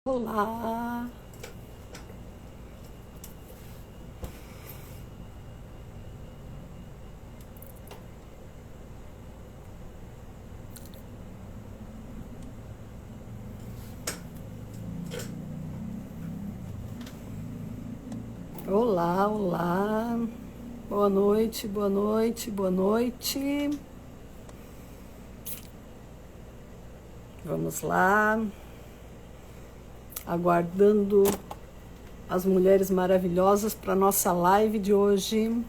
Olá, olá, olá, boa noite, boa noite, boa noite. Vamos lá, aguardando as mulheres maravilhosas para nossa live de hoje.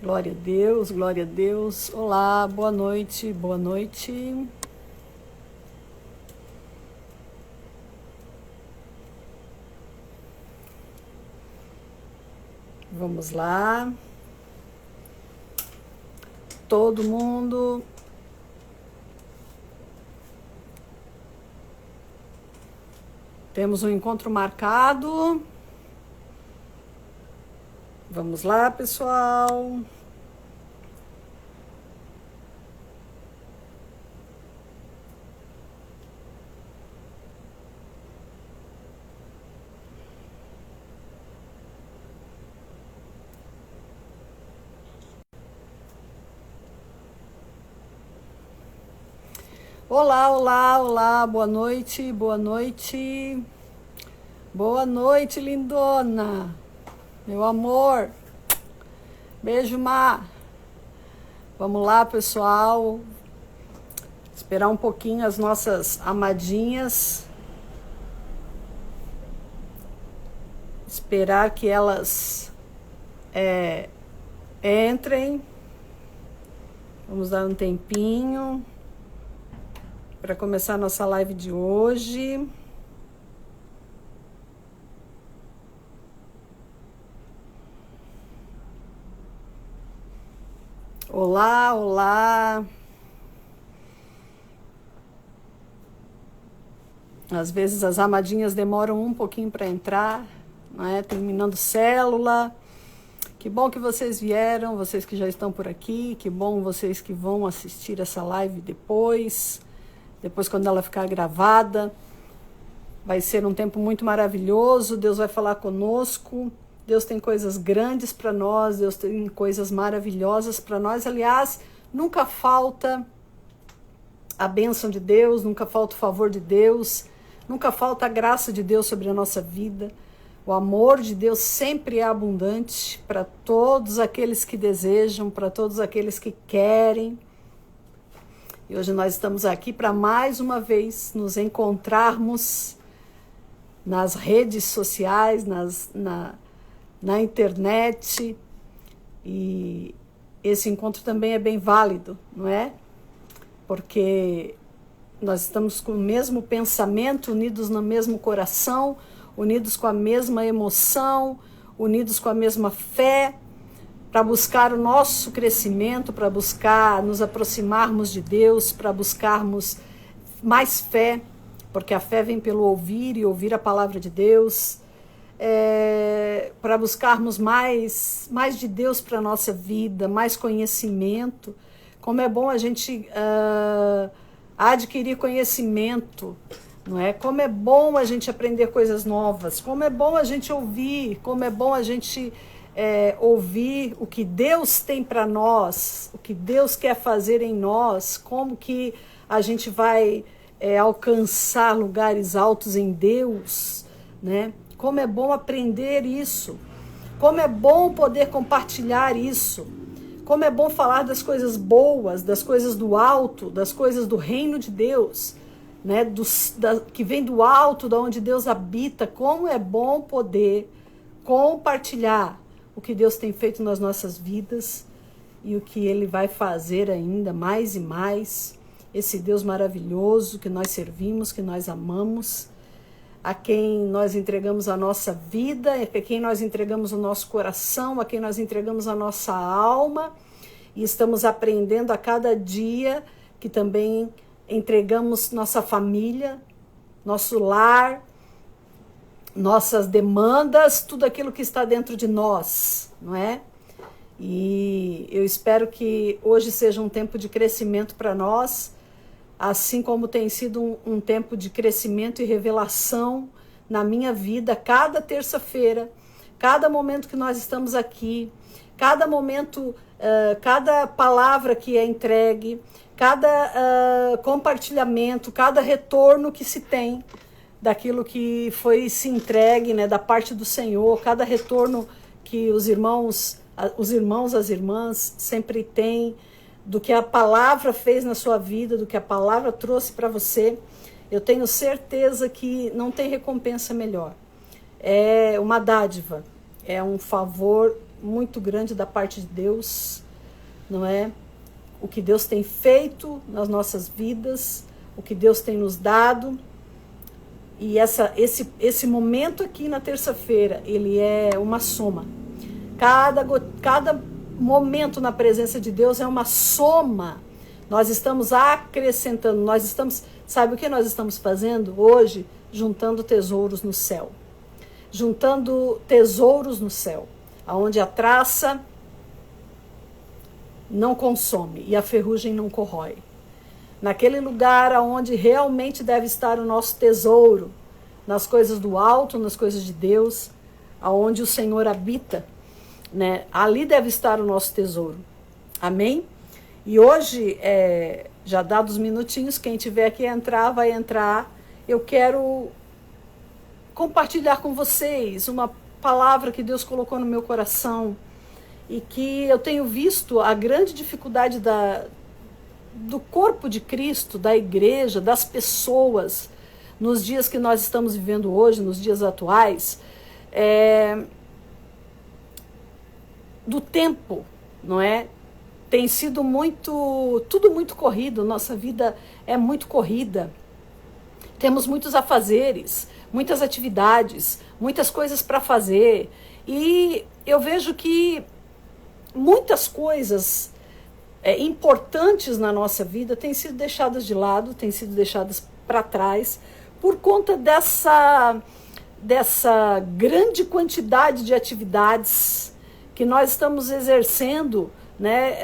Glória a Deus, glória a Deus. Olá, boa noite, boa noite. Vamos lá. Todo mundo. Temos um encontro marcado. Vamos lá, pessoal. Olá, olá, olá, boa noite, boa noite. Boa noite, lindona. Meu amor. Beijo, Má. Vamos lá, pessoal. Esperar um pouquinho as nossas amadinhas. Esperar que elas entrem. Vamos dar um tempinho para começar a nossa live de hoje. Olá, olá. Às vezes as amadinhas demoram um pouquinho para entrar, né? Terminando célula. Que bom que vocês vieram, vocês que já estão por aqui. Que bom vocês que vão assistir essa live depois. Depois, quando ela ficar gravada, vai ser um tempo muito maravilhoso. Deus vai falar conosco. Deus tem coisas grandes para nós. Deus tem coisas maravilhosas para nós. Aliás, nunca falta a bênção de Deus, nunca falta o favor de Deus, nunca falta a graça de Deus sobre a nossa vida. O amor de Deus sempre é abundante para todos aqueles que desejam, para todos aqueles que querem. E hoje nós estamos aqui para mais uma vez nos encontrarmos nas redes sociais, na internet. E esse encontro também é bem válido, não é? Porque nós estamos com o mesmo pensamento, unidos no mesmo coração, unidos com a mesma emoção, unidos com a mesma fé, para buscar o nosso crescimento, para buscar nos aproximarmos de Deus, para buscarmos mais fé, porque a fé vem pelo ouvir e ouvir a palavra de Deus, para buscarmos mais de Deus para a nossa vida, mais conhecimento. Como é bom a gente adquirir conhecimento, não é? Como é bom a gente aprender coisas novas, como é bom a gente ouvir, como é bom a gente ouvir o que Deus tem para nós, o que Deus quer fazer em nós, como que a gente vai alcançar lugares altos em Deus, né? Como é bom aprender isso, como é bom poder compartilhar isso, como é bom falar das coisas boas, das coisas do alto, das coisas do reino de Deus, né? Que vem do alto, da onde Deus habita. Como é bom poder compartilhar o que Deus tem feito nas nossas vidas e o que Ele vai fazer ainda mais e mais. Esse Deus maravilhoso que nós servimos, que nós amamos, a quem nós entregamos a nossa vida, a quem nós entregamos o nosso coração, a quem nós entregamos a nossa alma, e estamos aprendendo a cada dia que também entregamos nossa família, nosso lar, nossas demandas, tudo aquilo que está dentro de nós, não é? E eu espero que hoje seja um tempo de crescimento para nós, assim como tem sido um tempo de crescimento e revelação na minha vida, cada terça-feira, cada momento que nós estamos aqui, cada momento, cada palavra que é entregue, cada compartilhamento, cada retorno que se tem daquilo que foi se entregue, né, da parte do Senhor, cada retorno que os irmãos, as irmãs sempre têm, do que a palavra fez na sua vida, do que a palavra trouxe para você, eu tenho certeza que não tem recompensa melhor. É uma dádiva, é um favor muito grande da parte de Deus, não é? O que Deus tem feito nas nossas vidas, o que Deus tem nos dado. E esse momento aqui na terça-feira, ele é uma soma. Cada momento na presença de Deus é uma soma. Nós estamos acrescentando, sabe o que nós estamos fazendo hoje? Juntando tesouros no céu. Juntando tesouros no céu, aonde a traça não consome e a ferrugem não corrói. Naquele lugar onde realmente deve estar o nosso tesouro, nas coisas do alto, nas coisas de Deus, aonde o Senhor habita, né? Ali deve estar o nosso tesouro. Amém? E hoje, já dados minutinhos, quem tiver que entrar, vai entrar. Eu quero compartilhar com vocês uma palavra que Deus colocou no meu coração e que eu tenho visto a grande dificuldade do corpo de Cristo, da igreja, das pessoas, nos dias que nós estamos vivendo hoje, nos dias atuais, do tempo, não é? Tem sido tudo muito corrido, nossa vida é muito corrida. Temos muitos afazeres, muitas atividades, muitas coisas para fazer. E eu vejo que muitas coisas importantes na nossa vida têm sido deixadas de lado, têm sido deixadas para trás, por conta dessa grande quantidade de atividades que nós estamos exercendo, né?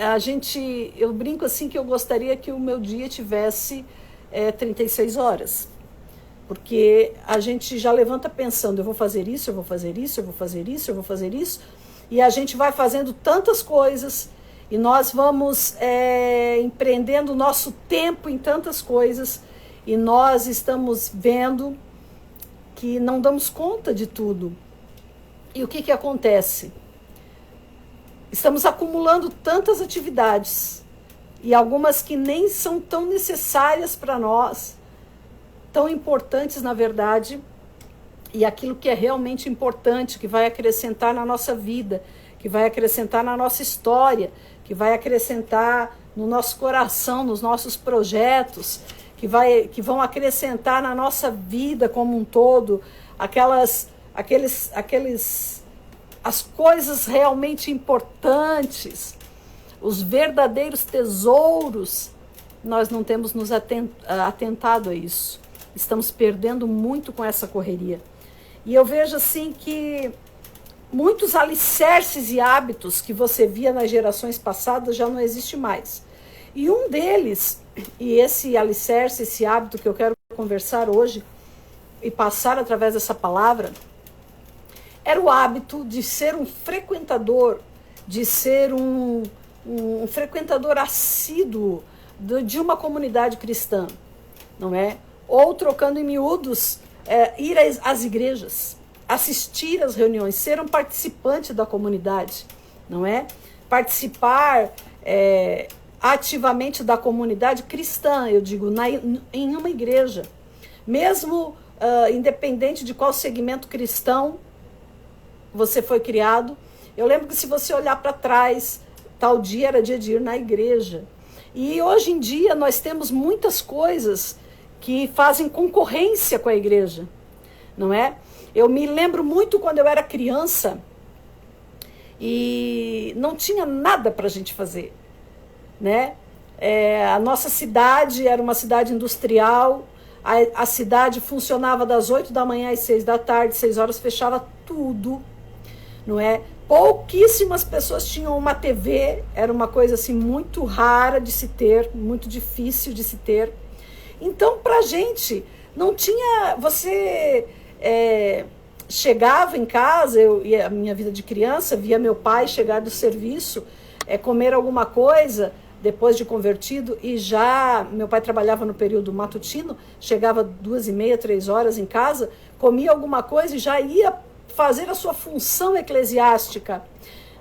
Eu brinco assim que eu gostaria que o meu dia tivesse 36 horas, porque a gente já levanta pensando, eu vou fazer isso, eu vou fazer isso, eu vou fazer isso, eu vou fazer isso, e a gente vai fazendo tantas coisas, e nós vamos empreendendo o nosso tempo em tantas coisas, e nós estamos vendo que não damos conta de tudo. E o que acontece? Estamos acumulando tantas atividades, e algumas que nem são tão necessárias para nós, tão importantes na verdade, e aquilo que é realmente importante, que vai acrescentar na nossa vida, que vai acrescentar na nossa história, que vai acrescentar no nosso coração, nos nossos projetos, que vão acrescentar na nossa vida como um todo, as coisas realmente importantes, os verdadeiros tesouros. Nós não temos nos atentado a isso. Estamos perdendo muito com essa correria. E eu vejo assim que muitos alicerces e hábitos que você via nas gerações passadas já não existe mais. E um deles, e esse alicerce, esse hábito que eu quero conversar hoje e passar através dessa palavra, era o hábito de ser um frequentador, de ser um frequentador assíduo de uma comunidade cristã, não é? Ou, trocando em miúdos, ir às igrejas, assistir às reuniões, ser um participante da comunidade, não é? Participar ativamente da comunidade cristã, eu digo, em uma igreja. Mesmo independente de qual segmento cristão você foi criado. Eu lembro que se você olhar para trás, tal dia era dia de ir na igreja. E hoje em dia nós temos muitas coisas que fazem concorrência com a igreja, não é? Eu me lembro muito quando eu era criança e não tinha nada para a gente fazer, né? A nossa cidade era uma cidade industrial, a cidade funcionava das 8 da manhã às 6 da tarde, 6 horas fechava tudo. não é? Pouquíssimas pessoas tinham uma TV, era uma coisa assim muito rara de se ter, muito difícil de se ter. Então, pra gente, não tinha, você chegava em casa, e a minha vida de criança, via meu pai chegar do serviço, comer alguma coisa, depois de convertido, e já, meu pai trabalhava no período matutino, chegava 2h30, 3 horas em casa, comia alguma coisa e já ia fazer a sua função eclesiástica,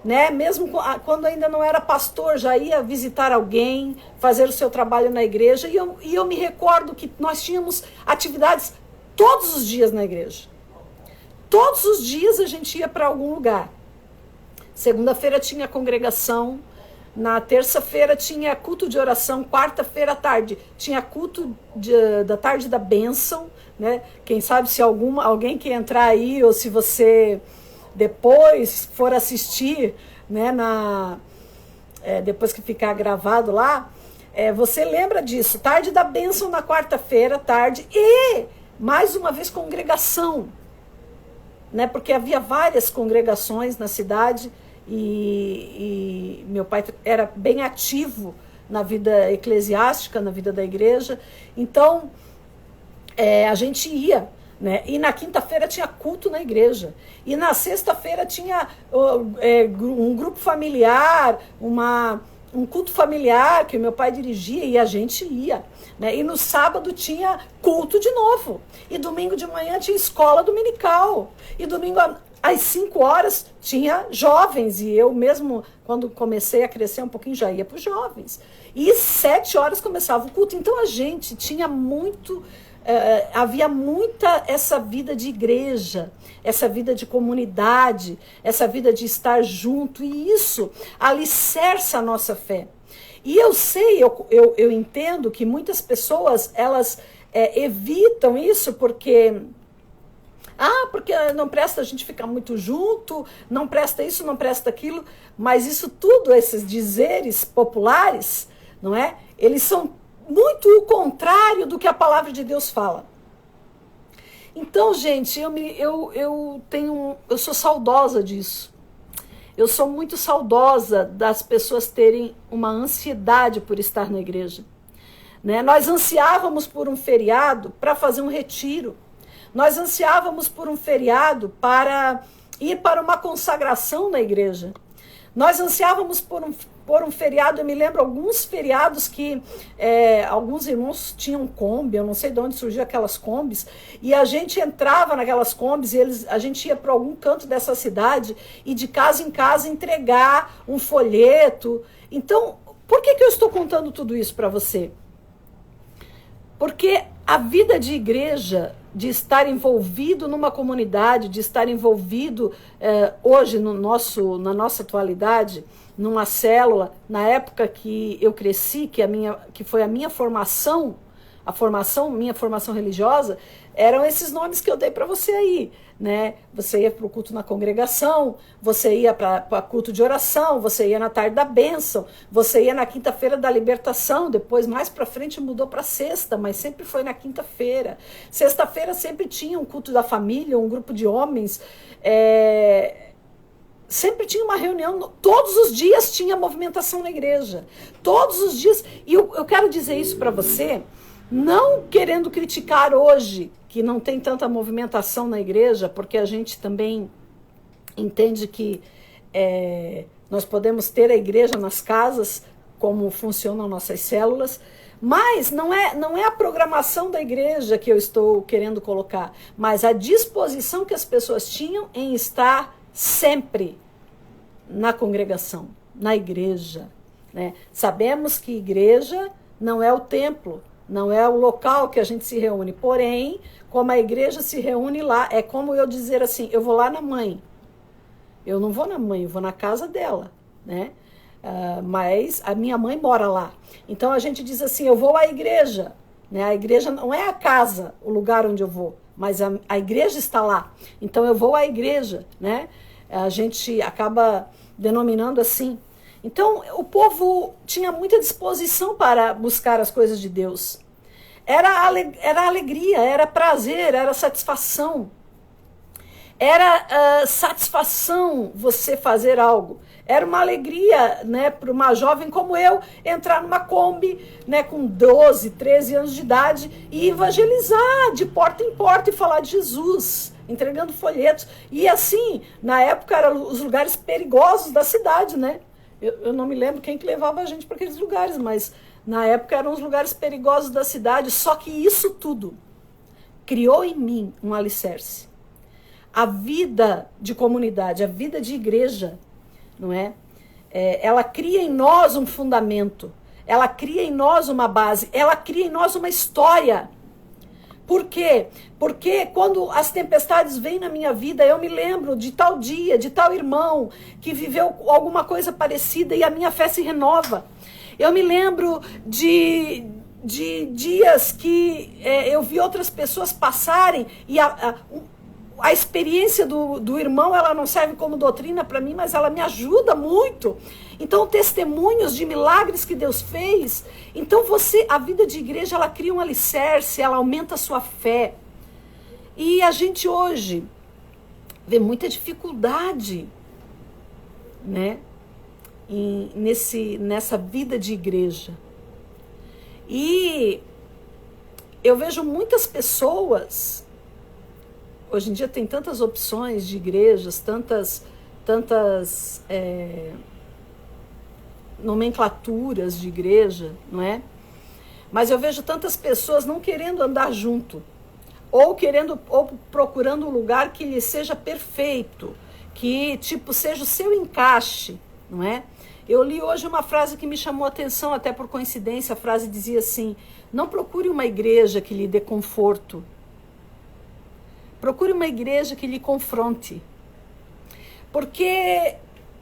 né? Mesmo quando ainda não era pastor, já ia visitar alguém, fazer o seu trabalho na igreja, e eu me recordo que nós tínhamos atividades todos os dias na igreja. Todos os dias a gente ia para algum lugar. Segunda-feira tinha congregação, na terça-feira tinha culto de oração, quarta-feira à tarde tinha culto da tarde da bênção, né? Quem sabe se alguém que entrar aí, ou se você depois for assistir, né, depois que ficar gravado lá, você lembra disso, tarde da bênção na quarta-feira, tarde, e mais uma vez congregação, né? Porque havia várias congregações na cidade, e meu pai era bem ativo na vida eclesiástica, na vida da igreja. Então, a gente ia, né? E na quinta-feira tinha culto na igreja. E na sexta-feira tinha um grupo familiar, um culto familiar que meu pai dirigia e a gente ia, né? E no sábado tinha culto de novo. E domingo de manhã tinha escola dominical. E domingo às 5 horas tinha jovens, e eu mesmo, quando comecei a crescer um pouquinho, já ia para os jovens. E 7 horas começava o culto. Então a gente tinha havia muita essa vida de igreja, essa vida de comunidade, essa vida de estar junto, e isso alicerça a nossa fé. E eu sei, eu entendo que muitas pessoas, elas evitam isso porque não presta a gente ficar muito junto, não presta isso, não presta aquilo, mas isso tudo, esses dizeres populares, não é? Eles são muito o contrário do que a palavra de Deus fala. Então, gente, eu sou saudosa disso. Eu sou muito saudosa das pessoas terem uma ansiedade por estar na igreja, né? Nós ansiávamos por um feriado para fazer um retiro. Nós ansiávamos por um feriado para ir para uma consagração na igreja. Nós ansiávamos por um feriado. Eu me lembro alguns feriados que alguns irmãos tinham Kombi, eu não sei de onde surgiu aquelas Kombis, e a gente entrava naquelas Kombis, e a gente ia para algum canto dessa cidade e de casa em casa entregar um folheto. Então, por que eu estou contando tudo isso para você? Porque a vida de igreja, de estar envolvido numa comunidade, de estar envolvido hoje na nossa atualidade, numa célula, na época que eu cresci, que foi a minha formação, minha formação religiosa, eram esses nomes que eu dei para você aí, né? Você ia para o culto na congregação, você ia para culto de oração, você ia na tarde da bênção, você ia na quinta-feira da libertação, depois mais para frente mudou para sexta, mas sempre foi na quinta-feira. Sexta-feira sempre tinha um culto da família, um grupo de homens, sempre tinha uma reunião, todos os dias tinha movimentação na igreja, todos os dias. E eu quero dizer isso para você, não querendo criticar hoje que não tem tanta movimentação na igreja, porque a gente também entende que nós podemos ter a igreja nas casas, como funcionam nossas células, mas não é a programação da igreja que eu estou querendo colocar, mas a disposição que as pessoas tinham em estar sempre na congregação, na igreja, né? Sabemos que igreja não é o templo, não é o local que a gente se reúne, porém, como a igreja se reúne lá, é como eu dizer assim, eu vou lá na mãe. Eu não vou na mãe, eu vou na casa dela, né? Mas a minha mãe mora lá. Então a gente diz assim, eu vou à igreja, né? A igreja não é a casa, o lugar onde eu vou, mas a igreja está lá. Então eu vou à igreja, né? A gente acaba denominando assim. Então, o povo tinha muita disposição para buscar as coisas de Deus. Era alegria, era prazer, era satisfação. Era satisfação você fazer algo. Era uma alegria, né, para uma jovem como eu entrar numa Kombi, né, com 12, 13 anos de idade e evangelizar de porta em porta e falar de Jesus, entregando folhetos. E assim, na época eram os lugares perigosos da cidade, né? Eu não me lembro quem que levava a gente para aqueles lugares, mas na época eram os lugares perigosos da cidade. Só que isso tudo criou em mim um alicerce. A vida de comunidade, a vida de igreja, não é? Ela cria em nós um fundamento, ela cria em nós uma base, ela cria em nós uma história. Por quê? Porque quando as tempestades vêm na minha vida, eu me lembro de tal dia, de tal irmão que viveu alguma coisa parecida e a minha fé se renova. Eu me lembro de dias que eu vi outras pessoas passarem e a experiência do irmão, ela não serve como doutrina para mim, mas ela me ajuda muito. Então, testemunhos de milagres que Deus fez. Então, a vida de igreja, ela cria um alicerce, ela aumenta a sua fé. E a gente hoje vê muita dificuldade, né, nessa vida de igreja. E eu vejo muitas pessoas. Hoje em dia tem tantas opções de igrejas, tantas nomenclaturas de igreja, não é? Mas eu vejo tantas pessoas não querendo andar junto, ou procurando um lugar que lhe seja perfeito, que seja o seu encaixe, não é? Eu li hoje uma frase que me chamou a atenção, até por coincidência. A frase dizia assim: não procure uma igreja que lhe dê conforto, procure uma igreja que lhe confronte. Porque,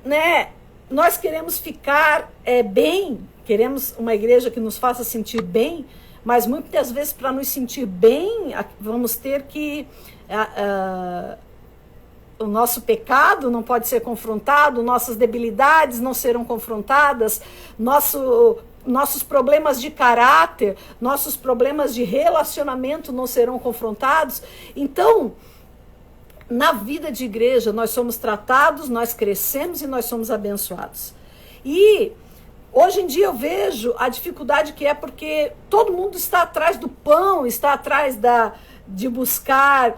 né, nós queremos ficar bem, queremos uma igreja que nos faça sentir bem, mas muitas vezes para nos sentir bem, vamos ter que... o nosso pecado não pode ser confrontado, nossas debilidades não serão confrontadas, nossos problemas de caráter, nossos problemas de relacionamento não serão confrontados. Então, na vida de igreja, nós somos tratados, nós crescemos e nós somos abençoados. E hoje em dia eu vejo a dificuldade que é porque todo mundo está atrás do pão, está atrás de buscar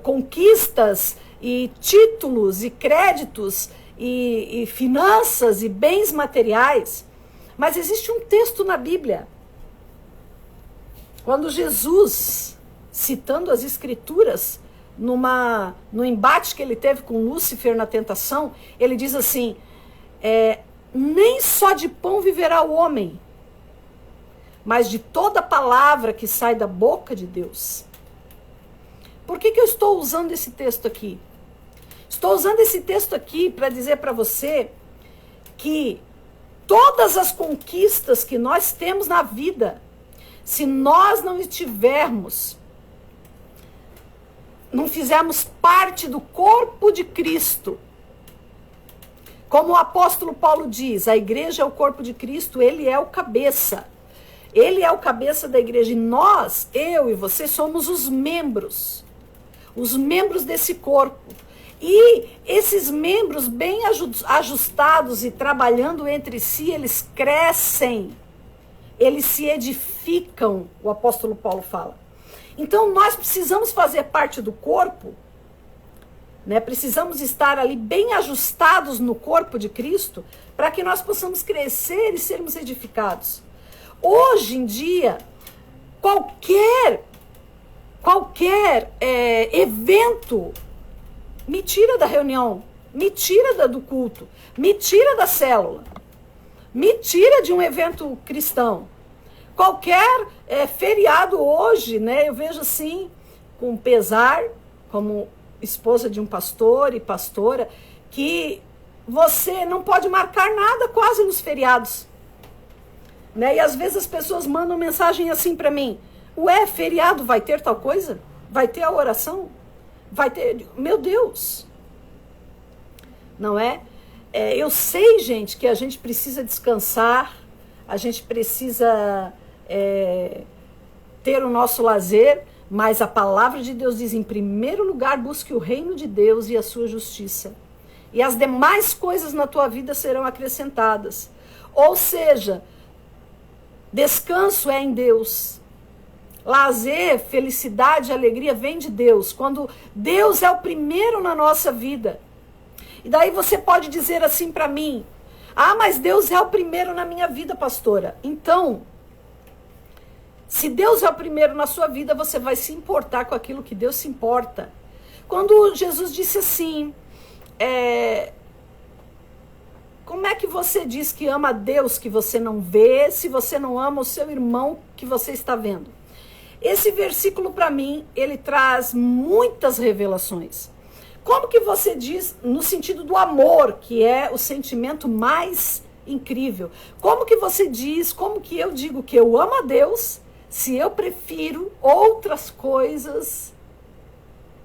conquistas e títulos e créditos e finanças e bens materiais. Mas existe um texto na Bíblia, quando Jesus, citando as Escrituras, no embate que ele teve com Lúcifer na tentação, ele diz assim: nem só de pão viverá o homem, mas de toda palavra que sai da boca de Deus. Por que eu estou usando esse texto aqui? Estou usando esse texto aqui para dizer para você que todas as conquistas que nós temos na vida, se nós não fizermos parte do corpo de Cristo, como o apóstolo Paulo diz, a igreja é o corpo de Cristo, ele é o cabeça. Ele é o cabeça da igreja e nós, eu e você, somos os membros desse corpo. E esses membros bem ajustados e trabalhando entre si, eles crescem, eles se edificam, o apóstolo Paulo fala. Então nós precisamos fazer parte do corpo, né? Precisamos estar ali bem ajustados no corpo de Cristo, para que nós possamos crescer e sermos edificados. Hoje em dia, qualquer evento me tira da reunião, me tira do culto, me tira da célula, me tira de um evento cristão. Qualquer feriado hoje, né, eu vejo assim, com pesar, como esposa de um pastor e pastora, que você não pode marcar nada quase nos feriados. Né? E às vezes as pessoas mandam mensagem assim para mim: ué, feriado vai ter tal coisa? Vai ter a oração? Vai ter... Meu Deus! Não é? Eu sei, gente, que a gente precisa descansar, a gente precisa ter o nosso lazer, Mas a palavra de Deus diz, em primeiro lugar, busque o reino de Deus e a sua justiça. E as demais coisas na tua vida serão acrescentadas. Ou seja, descanso é em Deus. Lazer, felicidade, alegria vem de Deus. Quando Deus é o primeiro na nossa vida. E daí você pode dizer assim para mim, mas Deus é o primeiro na minha vida, pastora. Então, se Deus é o primeiro na sua vida, você vai se importar com aquilo que Deus se importa. Quando Jesus disse assim, como é que você diz que ama a Deus que você não vê, se você não ama o seu irmão que você está vendo? Esse versículo, para mim, ele traz muitas revelações. Como que você diz, no sentido do amor, que é o sentimento mais incrível, como que você diz, como que eu digo que eu amo a Deus, se eu prefiro outras coisas,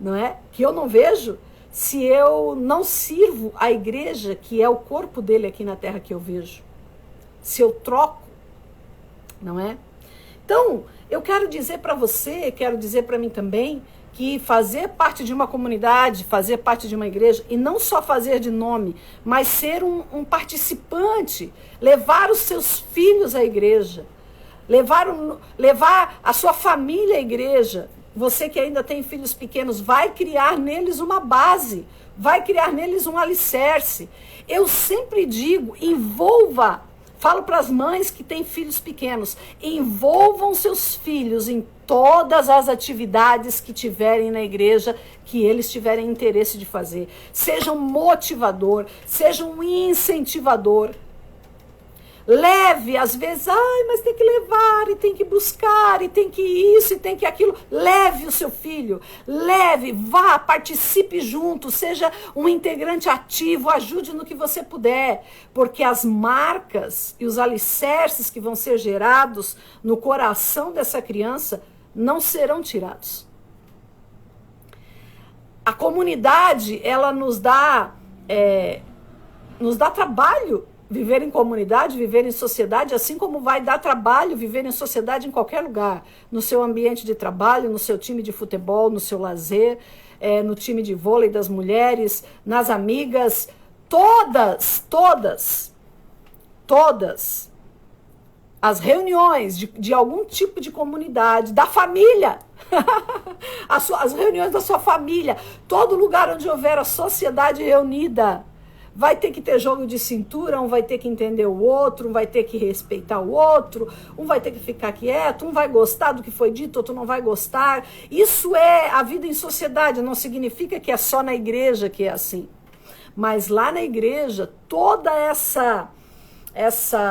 não é? Que eu não vejo, se eu não sirvo a igreja, que é o corpo dele aqui na terra que eu vejo, se eu troco, não é? Então, eu quero dizer para você, quero dizer para mim também, que fazer parte de uma comunidade, fazer parte de uma igreja, e não só fazer de nome, mas ser um participante, levar os seus filhos à igreja, levar a sua família à igreja. Você que ainda tem filhos pequenos, vai criar neles uma base, vai criar neles um alicerce. Eu sempre digo, falo para as mães que têm filhos pequenos, envolvam seus filhos em todas as atividades que tiverem na igreja, que eles tiverem interesse de fazer. Seja um motivador, seja um incentivador. Leve, às vezes, mas tem que levar, e tem que buscar, e tem que isso, e tem que aquilo. Leve o seu filho, leve, vá, participe junto, seja um integrante ativo, ajude no que você puder, porque as marcas e os alicerces que vão ser gerados no coração dessa criança não serão tirados. A comunidade, ela nos dá trabalho. Viver em comunidade, viver em sociedade, assim como vai dar trabalho viver em sociedade em qualquer lugar. No seu ambiente de trabalho, no seu time de futebol, no seu lazer, no time de vôlei das mulheres, nas amigas, todas as reuniões de algum tipo de comunidade, da família, as reuniões da sua família, todo lugar onde houver a sociedade reunida, vai ter que ter jogo de cintura, um vai ter que entender o outro, um vai ter que respeitar o outro, um vai ter que ficar quieto, um vai gostar do que foi dito, outro não vai gostar. Isso é a vida em sociedade, não significa que é só na igreja que é assim. Mas lá na igreja, toda essa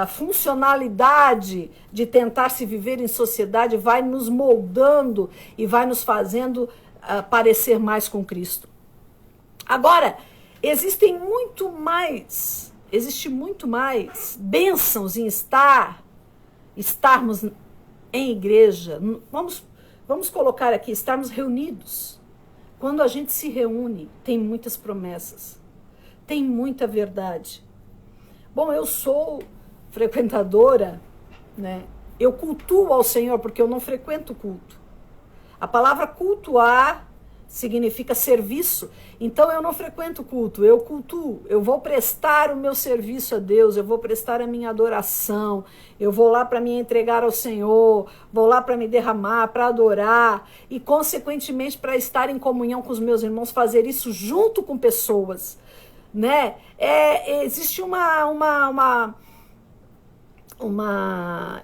funcionalidade de tentar se viver em sociedade vai nos moldando e vai nos fazendo parecer mais com Cristo. Agora, existe muito mais bênçãos em estarmos em igreja. Vamos colocar aqui, estarmos reunidos. Quando a gente se reúne, tem muitas promessas, tem muita verdade. Bom, eu sou frequentadora, né? Eu cultuo ao Senhor porque eu não frequento culto. A palavra cultuar significa serviço. Então eu não frequento culto, eu cultuo. Eu vou prestar o meu serviço a Deus, eu vou prestar a minha adoração, eu vou lá para me entregar ao Senhor, vou lá para me derramar, para adorar e, consequentemente, para estar em comunhão com os meus irmãos, fazer isso junto com pessoas, né? Existe uma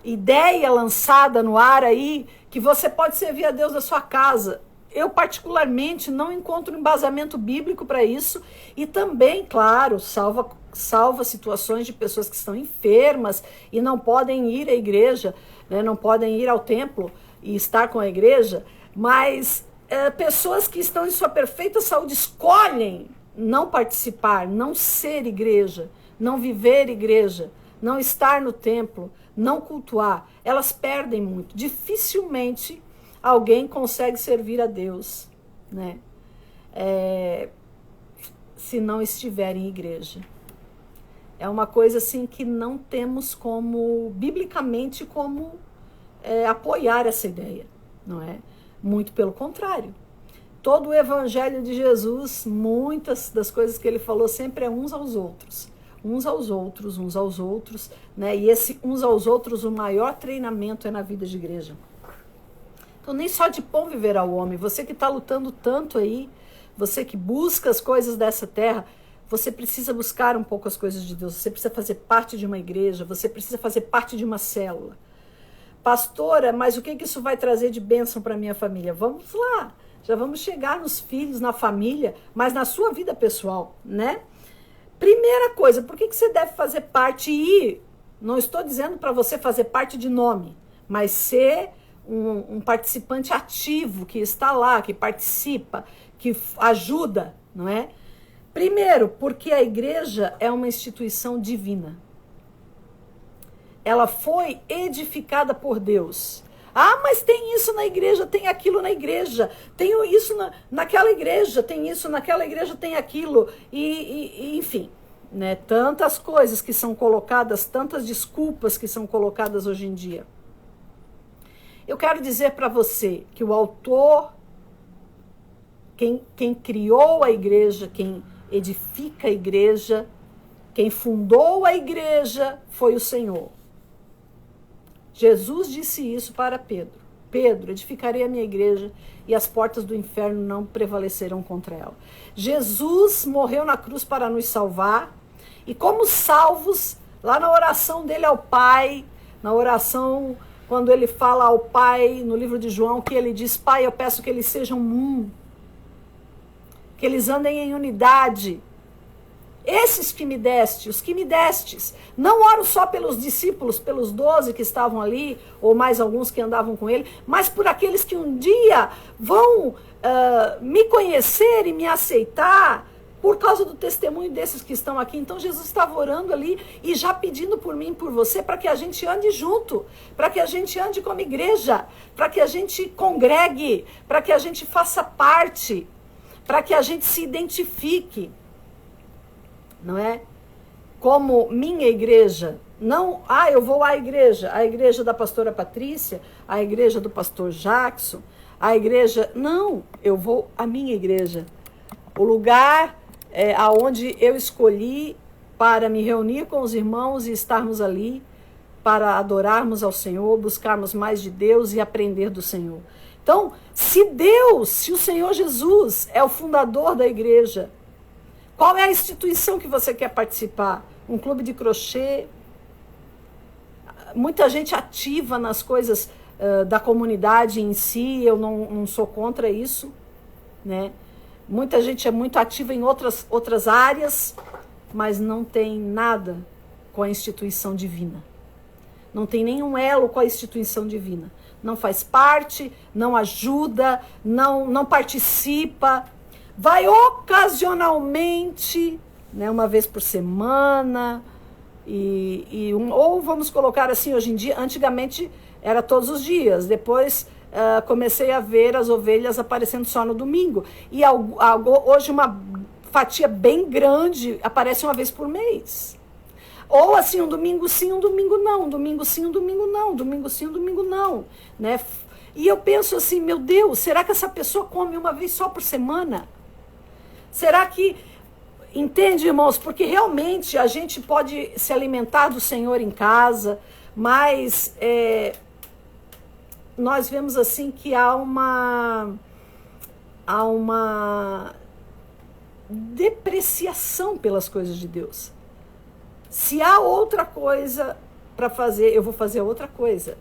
ideia lançada no ar aí que você pode servir a Deus da sua casa. Eu, particularmente, não encontro embasamento bíblico para isso e também, claro, salva situações de pessoas que estão enfermas e não podem ir à igreja, né, não podem ir ao templo e estar com a igreja, mas pessoas que estão em sua perfeita saúde escolhem não participar, não ser igreja, não viver igreja, não estar no templo, não cultuar. Elas perdem muito. Dificilmente alguém consegue servir a Deus, né? Se não estiver em igreja. É uma coisa assim que não temos como, biblicamente, como apoiar essa ideia, não é? Muito pelo contrário. Todo o evangelho de Jesus, muitas das coisas que ele falou sempre é uns aos outros. Uns aos outros, uns aos outros, né? E esse uns aos outros, o maior treinamento é na vida de igreja. Então nem só de pão viverá o homem. Você que está lutando tanto aí, você que busca as coisas dessa terra, você precisa buscar um pouco as coisas de Deus. Você precisa fazer parte de uma igreja, você precisa fazer parte de uma célula. Pastora, mas o que isso vai trazer de bênção para a minha família? Vamos lá, já vamos chegar nos filhos, na família, mas na sua vida pessoal, né? Primeira coisa, por que você deve fazer parte? E não estou dizendo para você fazer parte de nome, mas ser um participante ativo, que está lá, que participa, que ajuda, não é? Primeiro, porque a igreja é uma instituição divina. Ela foi edificada por Deus. Ah, mas tem isso na igreja, tem aquilo na igreja, tem isso naquela igreja, tem isso naquela igreja, tem aquilo, e enfim, né? Tantas coisas que são colocadas, tantas desculpas que são colocadas hoje em dia. Eu quero dizer para você que o autor, quem criou a igreja, quem edifica a igreja, quem fundou a igreja foi o Senhor. Jesus disse isso para Pedro. Pedro, edificarei a minha igreja e as portas do inferno não prevalecerão contra ela. Jesus morreu na cruz para nos salvar e como salvos, lá na oração dele ao Pai, na oração quando ele fala ao Pai, no livro de João, que ele diz, Pai, eu peço que eles sejam um, que eles andem em unidade. Esses que me deste, os que me destes, não oro só pelos discípulos, pelos 12 que estavam ali, ou mais alguns que andavam com ele, mas por aqueles que um dia vão me conhecer e me aceitar, por causa do testemunho desses que estão aqui. Então Jesus estava orando ali e já pedindo por mim e por você, para que a gente ande junto, para que a gente ande como igreja, para que a gente congregue, para que a gente faça parte, para que a gente se identifique. Não é? Como minha igreja, não, eu vou à igreja, a igreja da pastora Patrícia, a igreja do pastor Jackson, a igreja, não, eu vou à minha igreja, o lugar aonde eu escolhi para me reunir com os irmãos e estarmos ali para adorarmos ao Senhor, buscarmos mais de Deus e aprender do Senhor. Então, se o Senhor Jesus é o fundador da igreja, qual é a instituição que você quer participar? Um clube de crochê? Muita gente ativa nas coisas da comunidade em si, eu não sou contra isso, né? Muita gente é muito ativa em outras áreas, mas não tem nada com a instituição divina. Não tem nenhum elo com a instituição divina. Não faz parte, não ajuda, não participa. Vai ocasionalmente, né, uma vez por semana, ou vamos colocar assim, hoje em dia, antigamente era todos os dias, depois comecei a ver as ovelhas aparecendo só no domingo, e hoje uma fatia bem grande aparece uma vez por mês, ou assim, um domingo sim, um domingo não, um domingo sim, um domingo não, um domingo sim, um domingo não, né? E eu penso assim, meu Deus, será que essa pessoa come uma vez só por semana? Será que, entende, irmãos, porque realmente a gente pode se alimentar do Senhor em casa, mas nós vemos assim que há uma depreciação pelas coisas de Deus. Se há outra coisa para fazer, eu vou fazer outra coisa.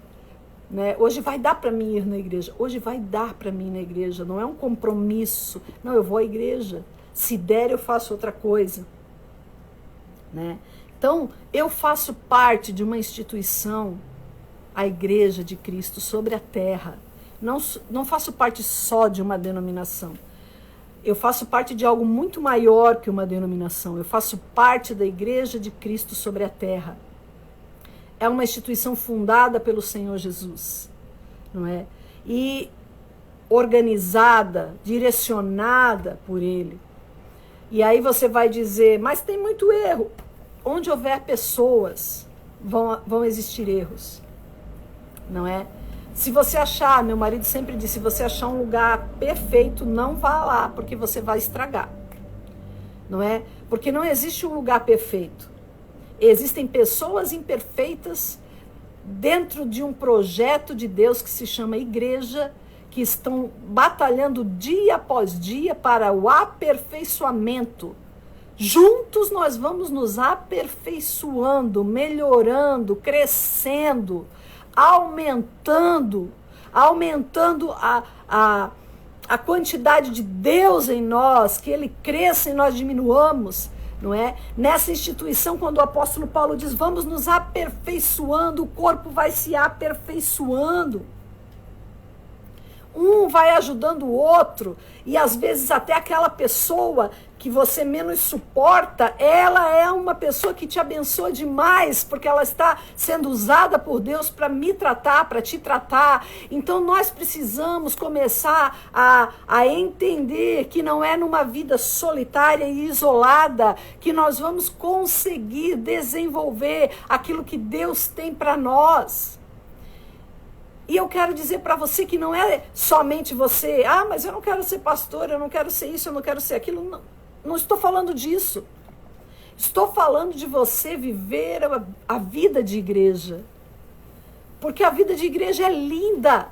Né? Hoje vai dar para mim ir na igreja, hoje vai dar para mim ir na igreja, não é um compromisso, não, eu vou à igreja. Se der, eu faço outra coisa. Né? Então, eu faço parte de uma instituição, a Igreja de Cristo sobre a terra. Não faço parte só de uma denominação. Eu faço parte de algo muito maior que uma denominação. Eu faço parte da Igreja de Cristo sobre a terra. É uma instituição fundada pelo Senhor Jesus. Não é? E organizada, direcionada por Ele. E aí você vai dizer, mas tem muito erro. Onde houver pessoas, vão existir erros. Não é? Se você achar, meu marido sempre disse, se você achar um lugar perfeito, não vá lá, porque você vai estragar. Não é? Porque não existe um lugar perfeito. Existem pessoas imperfeitas dentro de um projeto de Deus que se chama igreja, que estão batalhando dia após dia para o aperfeiçoamento. Juntos nós vamos nos aperfeiçoando, melhorando, crescendo, aumentando a quantidade de Deus em nós, que Ele cresça e nós diminuamos, não é? Nessa instituição, quando o apóstolo Paulo diz, vamos nos aperfeiçoando, o corpo vai se aperfeiçoando. Um vai ajudando o outro, e às vezes até aquela pessoa que você menos suporta, ela é uma pessoa que te abençoa demais, porque ela está sendo usada por Deus para me tratar, para te tratar. Então nós precisamos começar a entender que não é numa vida solitária e isolada que nós vamos conseguir desenvolver aquilo que Deus tem para nós. E eu quero dizer para você que não é somente você, mas eu não quero ser pastor, eu não quero ser isso, eu não quero ser aquilo. Não estou falando disso. Estou falando de você viver a vida de igreja. Porque a vida de igreja é linda.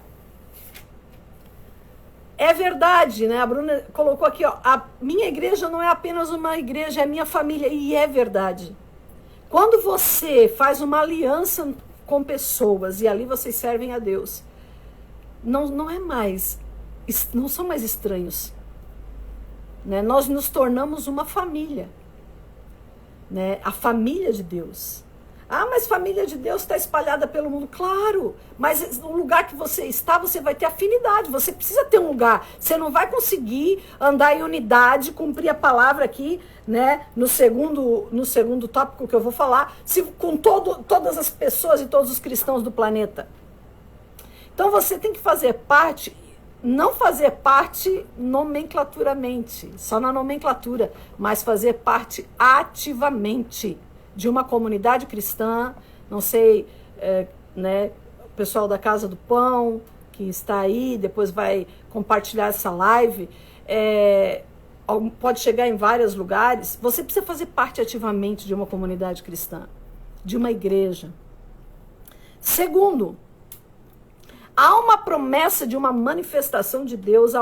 É verdade, né? A Bruna colocou aqui, a minha igreja não é apenas uma igreja, é minha família. E é verdade. Quando você faz uma aliança com pessoas, e ali vocês servem a Deus, não são mais estranhos, né? Nós nos tornamos uma família, né? A família de Deus. Mas família de Deus está espalhada pelo mundo. Claro, mas no lugar que você está, você vai ter afinidade, você precisa ter um lugar. Você não vai conseguir andar em unidade, cumprir a palavra aqui, né, no segundo tópico que eu vou falar, com todas as pessoas e todos os cristãos do planeta. Então você tem que fazer parte, não fazer parte nomenclaturamente, só na nomenclatura, mas fazer parte ativamente de uma comunidade cristã. Não sei, né, o pessoal da Casa do Pão, que está aí, depois vai compartilhar essa live, pode chegar em vários lugares. Você precisa fazer parte ativamente de uma comunidade cristã, de uma igreja. Segundo, há uma promessa de uma manifestação de Deus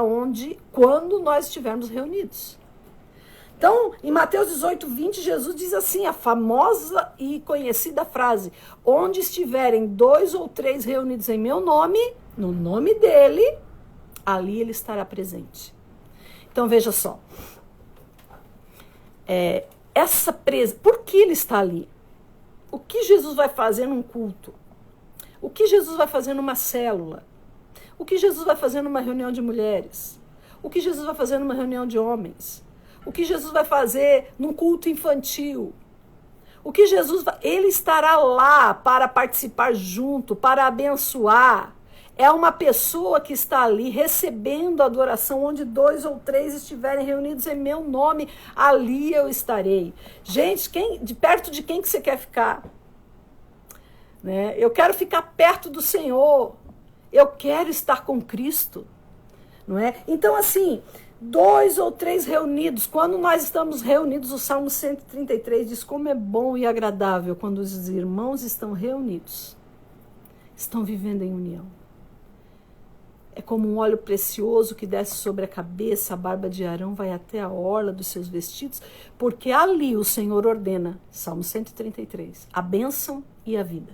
quando nós estivermos reunidos. Então, em Mateus 18, 20, Jesus diz assim, a famosa e conhecida frase, onde estiverem 2 ou 3 reunidos em meu nome, no nome dele, ali ele estará presente. Então, veja só, por que ele está ali? O que Jesus vai fazer num culto? O que Jesus vai fazer numa célula? O que Jesus vai fazer numa reunião de mulheres? O que Jesus vai fazer numa reunião de homens? O que Jesus vai fazer num culto infantil? Ele estará lá para participar junto, para abençoar. É uma pessoa que está ali recebendo adoração, onde 2 ou 3 estiverem reunidos em meu nome, ali eu estarei. Gente, perto de quem que você quer ficar? Né? Eu quero ficar perto do Senhor. Eu quero estar com Cristo. Não é? Então, assim, 2 ou 3 reunidos, quando nós estamos reunidos, o Salmo 133 diz como é bom e agradável quando os irmãos estão reunidos, estão vivendo em união. É como um óleo precioso que desce sobre a cabeça, a barba de Arão vai até a orla dos seus vestidos, porque ali o Senhor ordena, Salmo 133, a bênção e a vida.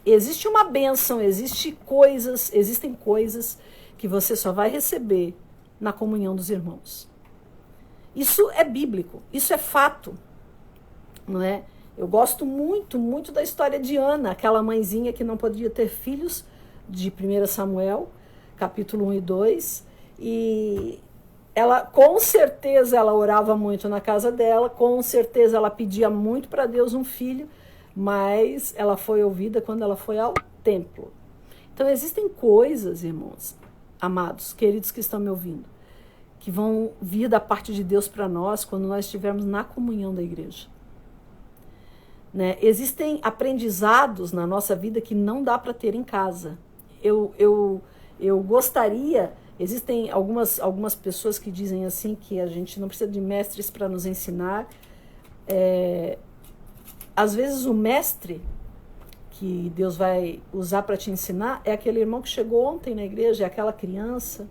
Existe uma bênção, existem coisas que você só vai receber na comunhão dos irmãos. Isso é bíblico, isso é fato, não é? Eu gosto muito, muito da história de Ana, aquela mãezinha que não podia ter filhos, de 1 Samuel, capítulo 1 e 2, e ela, com certeza, ela orava muito na casa dela, com certeza ela pedia muito para Deus um filho, mas ela foi ouvida quando ela foi ao templo. Então existem coisas, irmãos, amados, queridos que estão me ouvindo, que vão vir da parte de Deus para nós quando nós estivermos na comunhão da igreja. Né? Existem aprendizados na nossa vida que não dá para ter em casa. eu gostaria, existem algumas pessoas que dizem assim, que a gente não precisa de mestres para nos ensinar. Às vezes o mestre que Deus vai usar para te ensinar é aquele irmão que chegou ontem na igreja, é aquela criança,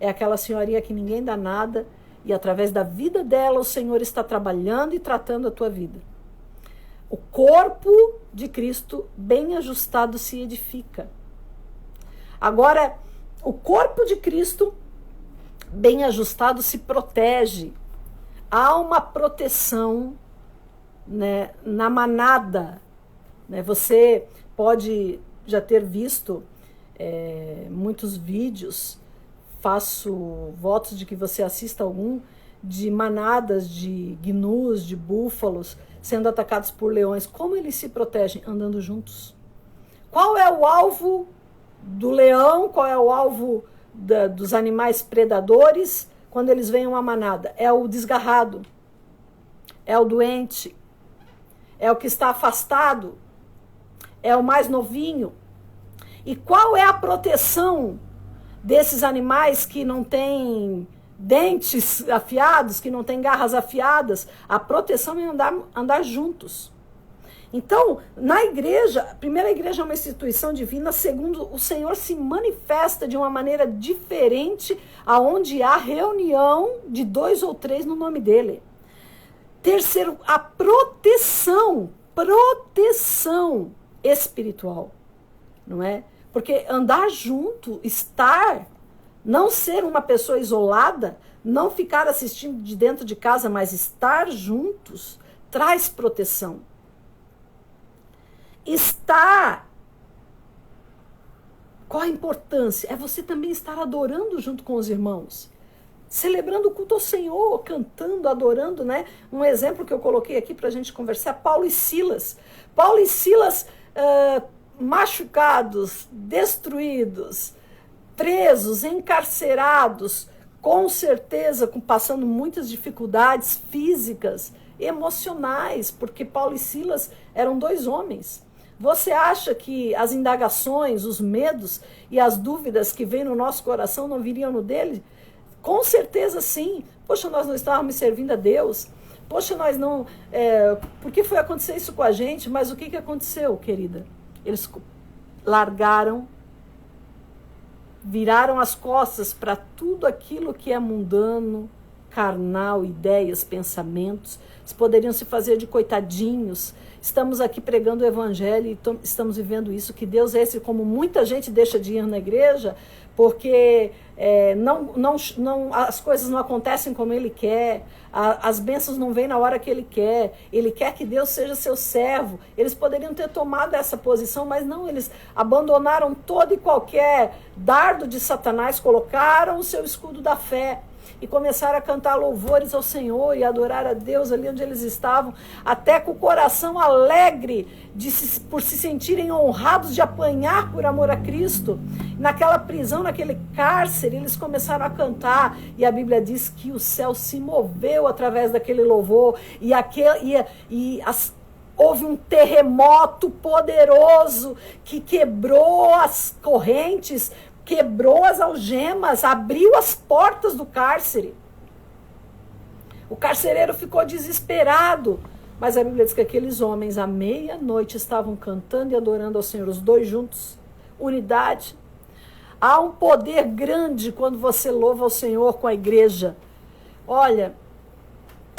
é aquela senhorinha que ninguém dá nada, e através da vida dela o Senhor está trabalhando e tratando a tua vida. O corpo de Cristo bem ajustado se edifica. Agora, o corpo de Cristo bem ajustado se protege. Há uma proteção, né, na manada. Né? Você pode já ter visto muitos vídeos, faço votos de que você assista algum, de manadas de gnus, de búfalos, sendo atacados por leões. Como eles se protegem? Andando juntos. Qual é o alvo do leão? Qual é o alvo dos animais predadores quando eles veem uma manada? É o desgarrado, é o doente, é o que está afastado, é o mais novinho. E qual é a proteção desses animais que não têm dentes afiados, que não têm garras afiadas? A proteção é andar juntos. Então, na igreja, a primeira igreja é uma instituição divina, segundo, o Senhor se manifesta de uma maneira diferente aonde há reunião de 2 ou 3 no nome dele. Terceiro, a proteção espiritual, não é? Porque andar junto, não ser uma pessoa isolada, não ficar assistindo de dentro de casa, mas estar juntos, traz proteção. Qual a importância? É você também estar adorando junto com os irmãos, celebrando o culto ao Senhor, cantando, adorando, né? Um exemplo que eu coloquei aqui para a gente conversar, Paulo e Silas. Paulo e Silas machucados, destruídos, presos, encarcerados, com certeza passando muitas dificuldades físicas, emocionais, porque Paulo e Silas eram 2 homens. Você acha que as indagações, os medos e as dúvidas que vêm no nosso coração não viriam no dele? Com certeza sim. Poxa, nós não estávamos servindo a Deus. Poxa, nós não... por que foi acontecer isso com a gente? Mas o que aconteceu, querida? Eles largaram, viraram as costas para tudo aquilo que é mundano, carnal, ideias, pensamentos. Eles poderiam se fazer de coitadinhos. Estamos aqui pregando o evangelho e estamos vivendo isso, que Deus é esse, como muita gente deixa de ir na igreja, porque as coisas não acontecem como Ele quer, as bênçãos não vêm na hora que Ele quer que Deus seja seu servo. Eles poderiam ter tomado essa posição, mas não, eles abandonaram todo e qualquer dardo de Satanás, colocaram o seu escudo da fé e começaram a cantar louvores ao Senhor e adorar a Deus ali onde eles estavam, até com o coração alegre por se sentirem honrados de apanhar por amor a Cristo. Naquela prisão, naquele cárcere, eles começaram a cantar, e a Bíblia diz que o céu se moveu através daquele louvor, houve um terremoto poderoso que quebrou as correntes, quebrou as algemas, abriu as portas do cárcere. O carcereiro ficou desesperado, mas a Bíblia diz que aqueles homens à meia-noite estavam cantando e adorando ao Senhor, os 2 juntos, unidade. Há um poder grande quando você louva ao Senhor com a igreja. Olha,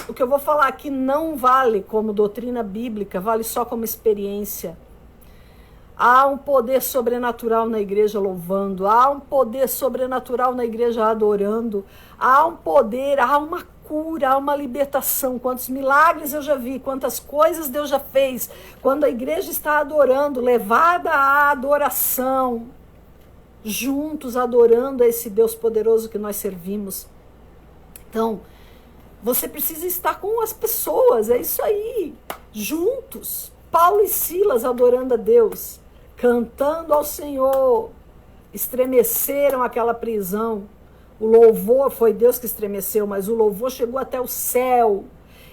o que eu vou falar aqui não vale como doutrina bíblica, vale só como experiência. Há um poder sobrenatural na igreja louvando, há um poder sobrenatural na igreja adorando, há um poder, há uma cura, há uma libertação. Quantos milagres eu já vi, quantas coisas Deus já fez, quando a igreja está adorando, levada à adoração, juntos adorando a esse Deus poderoso que nós servimos. Então, você precisa estar com as pessoas, é isso aí, juntos. Paulo e Silas adorando a Deus, cantando ao Senhor, estremeceram aquela prisão. O louvor, foi Deus que estremeceu, mas o louvor chegou até o céu.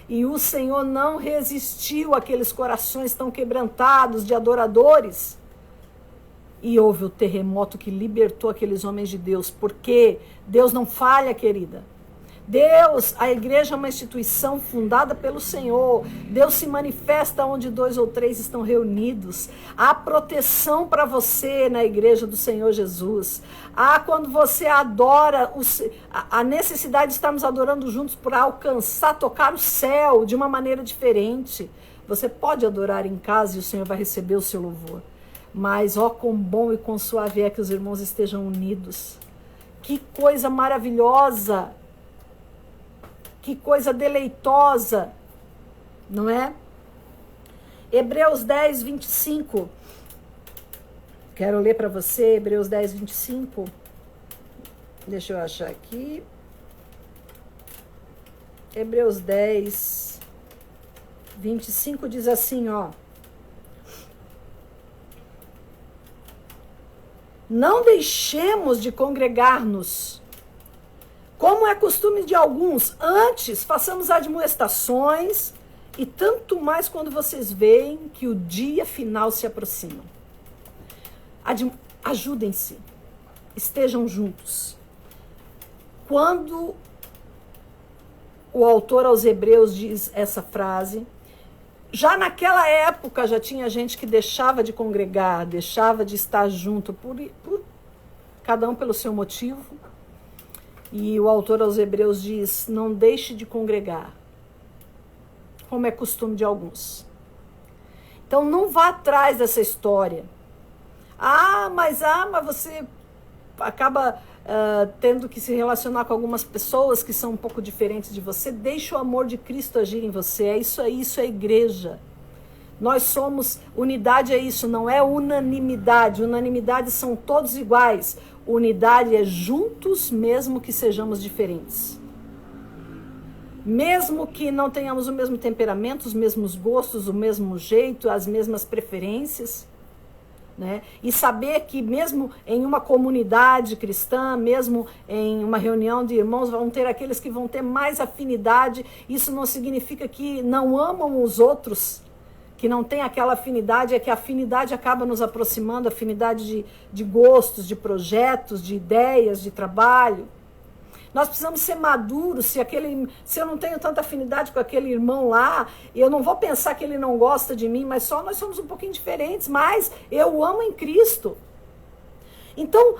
E o Senhor não resistiu àqueles corações tão quebrantados de adoradores. E houve o terremoto que libertou aqueles homens de Deus, porque Deus não falha, querida. Deus, a igreja é uma instituição fundada pelo Senhor. Deus se manifesta onde 2 ou 3 estão reunidos. Há proteção para você na igreja do Senhor Jesus. Há quando você adora, a necessidade de estarmos adorando juntos para alcançar, tocar o céu de uma maneira diferente. Você pode adorar em casa e o Senhor vai receber o seu louvor. Mas, ó, quão bom e quão suave é que os irmãos estejam unidos. Que coisa maravilhosa! Que coisa deleitosa, não é? Hebreus 10, 25. Quero ler para você, Hebreus 10, 25. Deixa eu achar aqui. Hebreus 10, 25 diz assim, ó. Não deixemos de congregar-nos, como é costume de alguns, antes façamos admoestações, e tanto mais quando vocês veem que o dia final se aproxima. Ajudem-se, estejam juntos. Quando o autor aos Hebreus diz essa frase, já naquela época já tinha gente que deixava de congregar, deixava de estar junto, por cada um pelo seu motivo. E o autor aos Hebreus diz, não deixe de congregar, como é costume de alguns. Então não vá atrás dessa história. Mas você acaba tendo que se relacionar com algumas pessoas que são um pouco diferentes de você. Deixe o amor de Cristo agir em você. É isso aí, isso é igreja. Nós somos, unidade é isso, não é unanimidade. Unanimidade são todos iguais. Unidade é juntos, mesmo que sejamos diferentes. Mesmo que não tenhamos o mesmo temperamento, os mesmos gostos, o mesmo jeito, as mesmas preferências, né? E saber que mesmo em uma comunidade cristã, mesmo em uma reunião de irmãos, vão ter aqueles que vão ter mais afinidade. Isso não significa que não amam os outros, que não tem aquela afinidade, é que a afinidade acaba nos aproximando, afinidade de gostos, de projetos, de ideias, de trabalho. Nós precisamos ser maduros. Se eu não tenho tanta afinidade com aquele irmão lá, eu não vou pensar que ele não gosta de mim, mas só nós somos um pouquinho diferentes, mas eu o amo em Cristo. Então,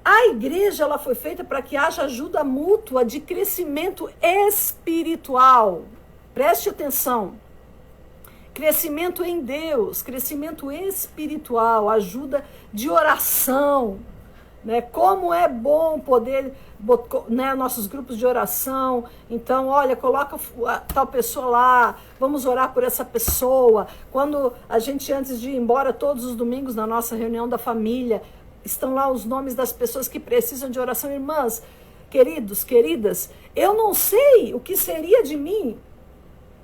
a igreja ela foi feita para que haja ajuda mútua de crescimento espiritual. Preste atenção. Crescimento em Deus, crescimento espiritual, ajuda de oração, né? Como é bom poder, né, nossos grupos de oração. Então, olha, coloca tal pessoa lá, vamos orar por essa pessoa. Quando a gente, antes de ir embora, todos os domingos na nossa reunião da família, estão lá os nomes das pessoas que precisam de oração. Irmãs, queridos, queridas, eu não sei o que seria de mim,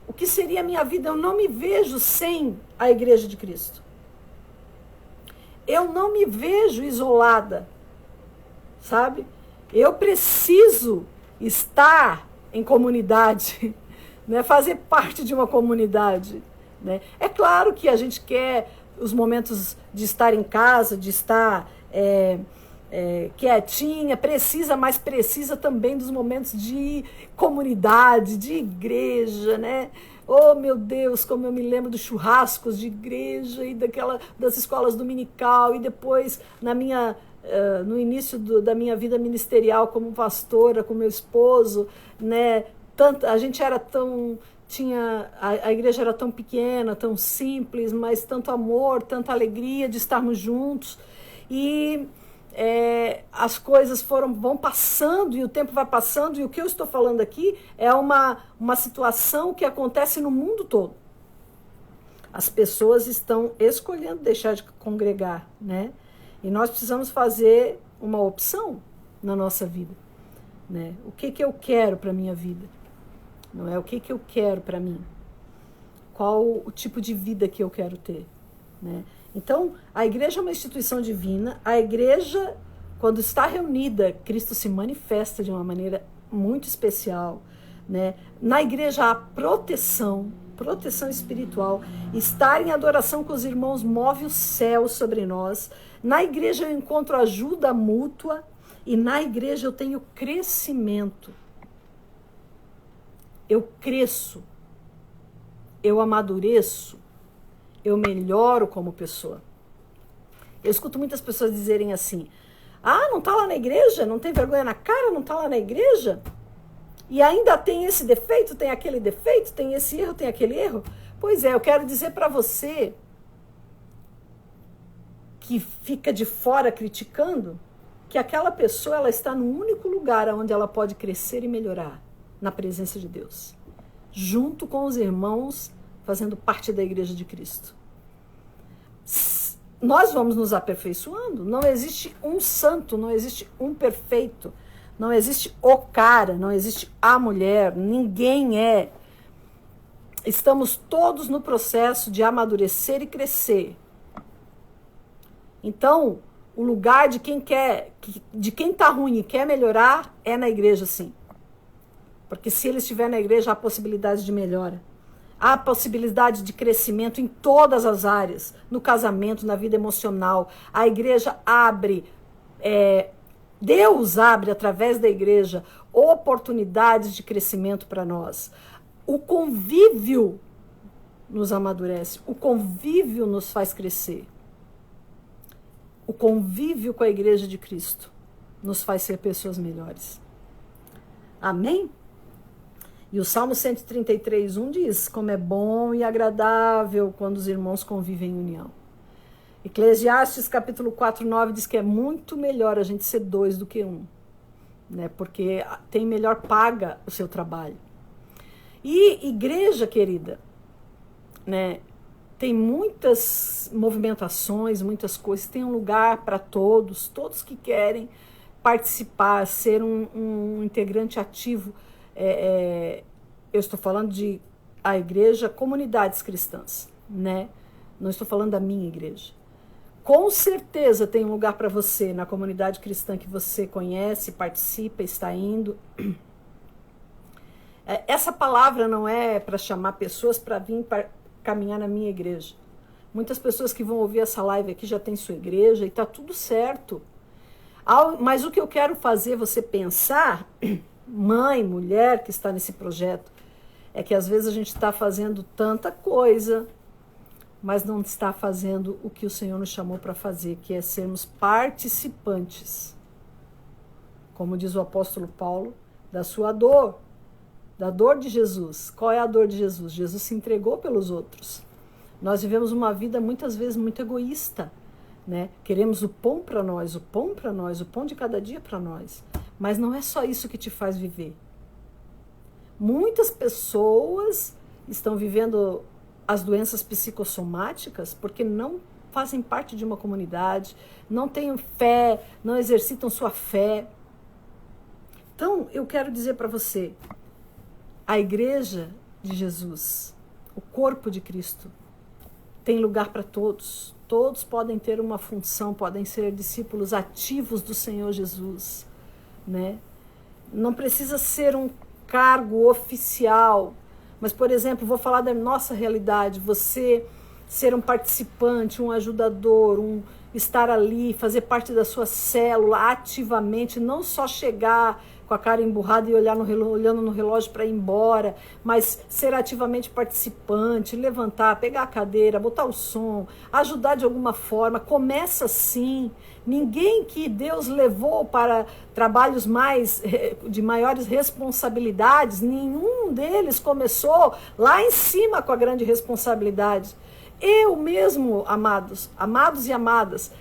o que seria a minha vida. Eu não me vejo sem a Igreja de Cristo. Eu não me vejo isolada, sabe? Eu preciso estar em comunidade, né? Fazer parte de uma comunidade, né? É claro que a gente quer os momentos de estar em casa, de estar quietinha, mas precisa também dos momentos de comunidade, de igreja, né? Oh, meu Deus, como eu me lembro dos churrascos de igreja e das escolas dominical, e depois no início da minha vida ministerial como pastora, com meu esposo, né? A gente era tão... a igreja era tão pequena, tão simples, mas tanto amor, tanta alegria de estarmos juntos. E as coisas vão passando e o tempo vai passando, e o que eu estou falando aqui é uma situação que acontece no mundo todo. As pessoas estão escolhendo deixar de congregar, né? E nós precisamos fazer uma opção na nossa vida, né? O que eu quero para a minha vida? Não é o que eu quero para mim? Qual o tipo de vida que eu quero ter, né? Então, a igreja é uma instituição divina. A igreja, quando está reunida, Cristo se manifesta de uma maneira muito especial, né? Na igreja há proteção, Proteção espiritual. Estar em adoração com os irmãos move o céu sobre nós. Na igreja eu encontro ajuda mútua e na igreja eu tenho crescimento. Eu cresço. Eu amadureço. Eu melhoro como pessoa. Eu escuto muitas pessoas dizerem assim: ah, não está lá na igreja? Não tem vergonha na cara? Não está lá na igreja? E ainda tem esse defeito, tem aquele defeito, tem esse erro, tem aquele erro? Pois é, eu quero dizer para você que fica de fora criticando que aquela pessoa ela está no único lugar onde ela pode crescer e melhorar, na presença de Deus, junto com os irmãos fazendo parte da Igreja de Cristo. Nós vamos nos aperfeiçoando, não existe um santo, não existe um perfeito, não existe o cara, não existe a mulher, ninguém é. Estamos todos no processo de amadurecer e crescer. Então, o lugar de quem está ruim e quer melhorar é na igreja, sim. Porque se ele estiver na igreja, há possibilidade de melhora. Há possibilidade de crescimento em todas as áreas, no casamento, na vida emocional. A igreja abre, Deus abre através da igreja oportunidades de crescimento para nós. O convívio nos amadurece, o convívio nos faz crescer. O convívio com a igreja de Cristo nos faz ser pessoas melhores. Amém? E o Salmo 133:1 diz: como é bom e agradável quando os irmãos convivem em união. Eclesiastes capítulo 4:9 diz que é muito melhor a gente ser 2 do que 1, né? Porque tem melhor paga o seu trabalho. E igreja, querida, né? Tem muitas movimentações, muitas coisas, tem um lugar para todos que querem participar, ser um integrante ativo. Eu estou falando de a igreja, comunidades cristãs, né? Não estou falando da minha igreja. Com certeza tem um lugar para você na comunidade cristã que você conhece, participa, está indo. Essa palavra não é para chamar pessoas para vir caminhar na minha igreja. Muitas pessoas que vão ouvir essa live aqui já têm sua igreja e está tudo certo. Mas o que eu quero fazer você pensar, mãe, mulher que está nesse projeto, é que às vezes a gente está fazendo tanta coisa, mas não está fazendo o que o Senhor nos chamou para fazer, que é sermos participantes, como diz o apóstolo Paulo, da sua dor, da dor de Jesus. Qual é a dor de Jesus? Jesus se entregou pelos outros. Nós vivemos uma vida muitas vezes muito egoísta, né? Queremos o pão para nós, o pão para nós, o pão de cada dia para nós. Mas não é só isso que te faz viver. Muitas pessoas estão vivendo as doenças psicossomáticas porque não fazem parte de uma comunidade, não têm fé, não exercitam sua fé. Então, eu quero dizer para você, a igreja de Jesus, o corpo de Cristo, tem lugar para todos. Todos podem ter uma função, podem ser discípulos ativos do Senhor Jesus, né? Não precisa ser um cargo oficial, mas, por exemplo, vou falar da nossa realidade, você ser um participante, um ajudador, estar ali, fazer parte da sua célula ativamente, não só chegar com a cara emburrada e olhando no relógio para ir embora, mas ser ativamente participante, levantar, pegar a cadeira, botar o som, ajudar de alguma forma. Começa assim. Ninguém que Deus levou para trabalhos de maiores responsabilidades, nenhum deles começou lá em cima com a grande responsabilidade. Eu mesmo, amados e amadas,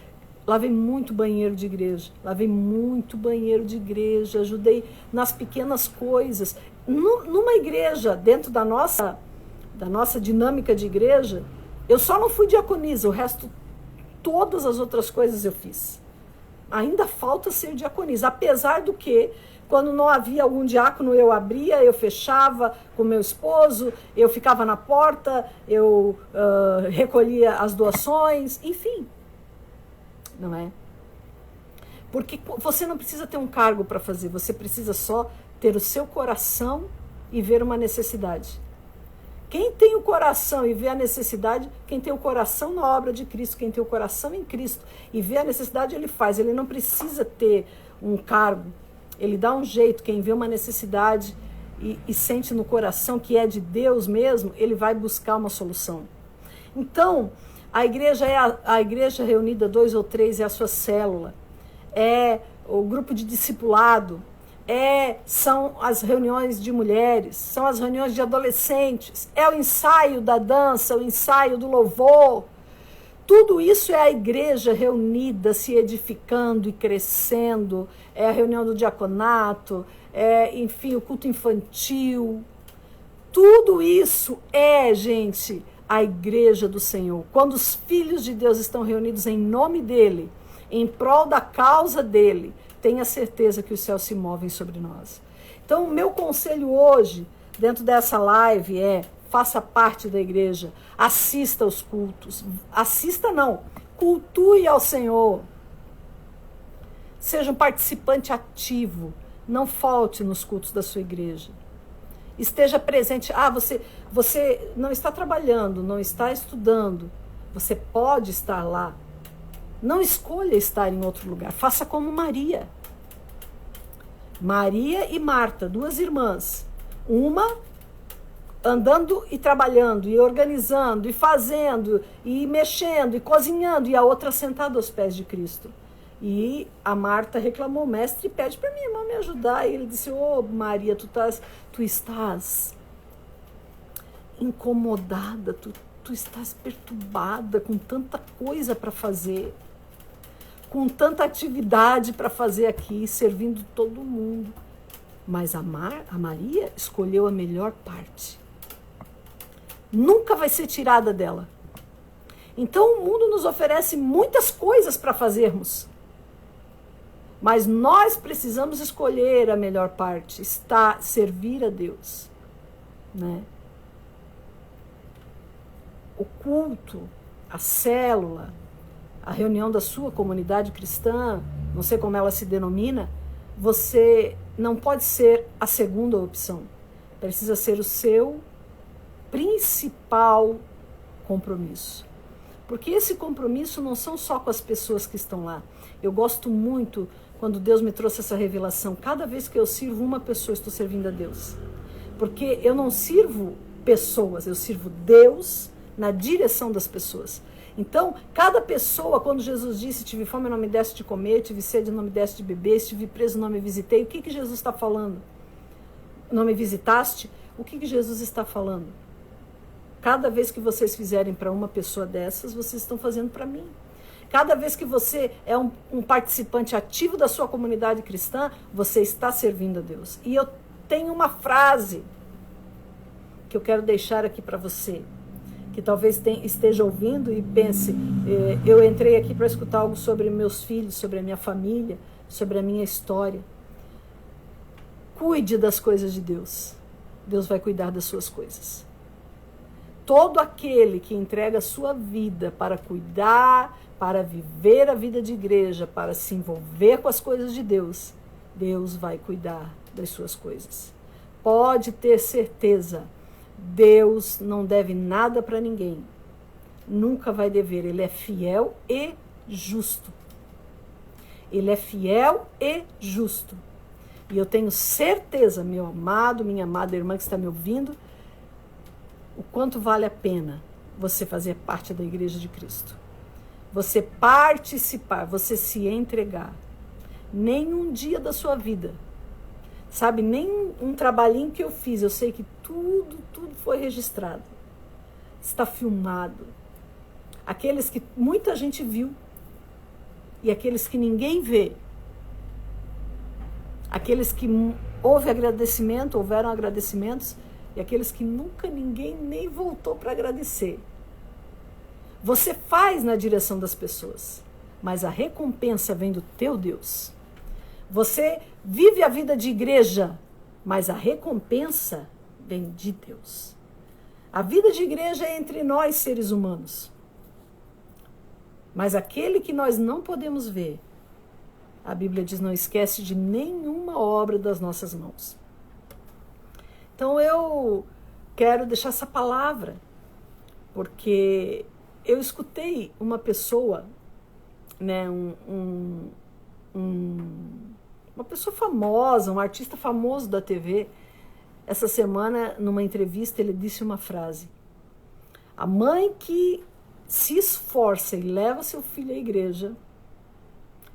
lavei muito banheiro de igreja, ajudei nas pequenas coisas. Numa igreja, dentro da nossa dinâmica de igreja, eu só não fui diaconisa, o resto, todas as outras coisas eu fiz. Ainda falta ser diaconisa, apesar do que, quando não havia algum diácono, eu abria, eu fechava com meu esposo, eu ficava na porta, eu recolhia as doações, enfim. Não é? Porque você não precisa ter um cargo para fazer, você precisa só ter o seu coração e ver uma necessidade. Quem tem o coração e vê a necessidade, quem tem o coração na obra de Cristo, quem tem o coração em Cristo e vê a necessidade, ele faz. Ele não precisa ter um cargo. Ele dá um jeito. Quem vê uma necessidade e sente no coração que é de Deus mesmo, ele vai buscar uma solução. Então, a igreja é a igreja reunida, 2 ou 3, é a sua célula. É o grupo de discipulado. São as reuniões de mulheres, são as reuniões de adolescentes, é o ensaio da dança, o ensaio do louvor. Tudo isso é a igreja reunida, se edificando e crescendo. É a reunião do diaconato, enfim, o culto infantil. Tudo isso gente, a igreja do Senhor. Quando os filhos de Deus estão reunidos em nome dele, em prol da causa dele, tenha certeza que os céus se movem sobre nós. Então, o meu conselho hoje, dentro dessa live, faça parte da igreja, assista aos cultos. Assista não, cultue ao Senhor. Seja um participante ativo, não falte nos cultos da sua igreja. Esteja presente. Você não está trabalhando, não está estudando, você pode estar lá. Não escolha estar em outro lugar. Faça como Maria. Maria e Marta, 2 irmãs. Uma andando e trabalhando, e organizando, e fazendo, e mexendo, e cozinhando, e a outra sentada aos pés de Cristo. E a Marta reclamou, mestre, pede para minha irmã me ajudar. E ele disse, Maria, tu estás incomodada, tu estás perturbada com tanta coisa para fazer, com tanta atividade para fazer aqui, servindo todo mundo. Mas a Maria escolheu a melhor parte. Nunca vai ser tirada dela. Então o mundo nos oferece muitas coisas para fazermos. Mas nós precisamos escolher a melhor parte, servir a Deus. Né? O culto, a célula, a reunião da sua comunidade cristã, não sei como ela se denomina, você não pode ser a segunda opção. Precisa ser o seu principal compromisso. Porque esse compromisso não são só com as pessoas que estão lá. Eu gosto muito quando Deus me trouxe essa revelação. Cada vez que eu sirvo uma pessoa, estou servindo a Deus. Porque eu não sirvo pessoas, eu sirvo Deus na direção das pessoas. Então, cada pessoa, quando Jesus disse, tive fome, não me deste de comer, tive sede, não me deste de beber, estive preso, não me visitei, o que Jesus está falando? Não me visitaste? O que Jesus está falando? Cada vez que vocês fizerem para uma pessoa dessas, vocês estão fazendo para mim. Cada vez que você é um participante ativo da sua comunidade cristã, você está servindo a Deus. E eu tenho uma frase que eu quero deixar aqui para você, que talvez esteja ouvindo e pense, eu entrei aqui para escutar algo sobre meus filhos, sobre a minha família, sobre a minha história. Cuide das coisas de Deus. Deus vai cuidar das suas coisas. Todo aquele que entrega a sua vida para cuidar, para viver a vida de igreja, para se envolver com as coisas de Deus, Deus vai cuidar das suas coisas. Pode ter certeza. Deus não deve nada para ninguém. Nunca vai dever. Ele é fiel e justo. Ele é fiel e justo. E eu tenho certeza, meu amado, minha amada irmã que está me ouvindo, o quanto vale a pena você fazer parte da Igreja de Cristo. Você participar, você se entregar. Nem um dia da sua vida, sabe, nem um trabalhinho que eu fiz, eu sei que tudo foi registrado. Está filmado. Aqueles que muita gente viu e aqueles que ninguém vê. Aqueles que houveram agradecimentos e aqueles que nunca ninguém nem voltou para agradecer. Você faz na direção das pessoas, mas a recompensa vem do teu Deus. Você vive a vida de igreja, mas a recompensa vem de Deus. A vida de igreja é entre nós, seres humanos. Mas aquele que nós não podemos ver, a Bíblia diz, não esquece de nenhuma obra das nossas mãos. Então eu quero deixar essa palavra, porque eu escutei uma pessoa, né, uma pessoa famosa, um artista famoso da TV, essa semana, numa entrevista, ele disse uma frase: a mãe que se esforça e leva seu filho à igreja,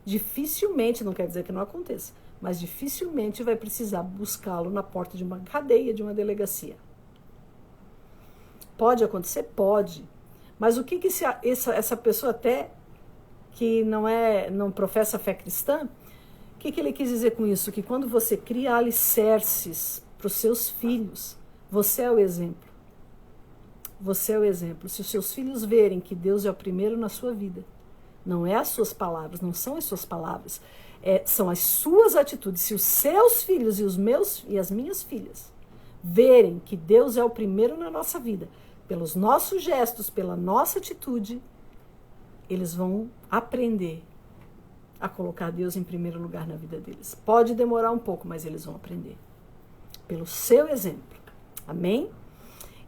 dificilmente, não quer dizer que não aconteça, mas dificilmente vai precisar buscá-lo na porta de uma cadeia, de uma delegacia. Pode acontecer? Pode. Mas o que essa pessoa, até que não professa fé cristã, o que ele quis dizer com isso? Que quando você cria alicerces para os seus filhos, você é o exemplo. Você é o exemplo. Se os seus filhos verem que Deus é o primeiro na sua vida, não é as suas palavras, não são as suas palavras, são as suas atitudes. Se os seus filhos e as minhas filhas verem que Deus é o primeiro na nossa vida, pelos nossos gestos, pela nossa atitude, eles vão aprender a colocar Deus em primeiro lugar na vida deles. Pode demorar um pouco, mas eles vão aprender. Pelo seu exemplo. Amém?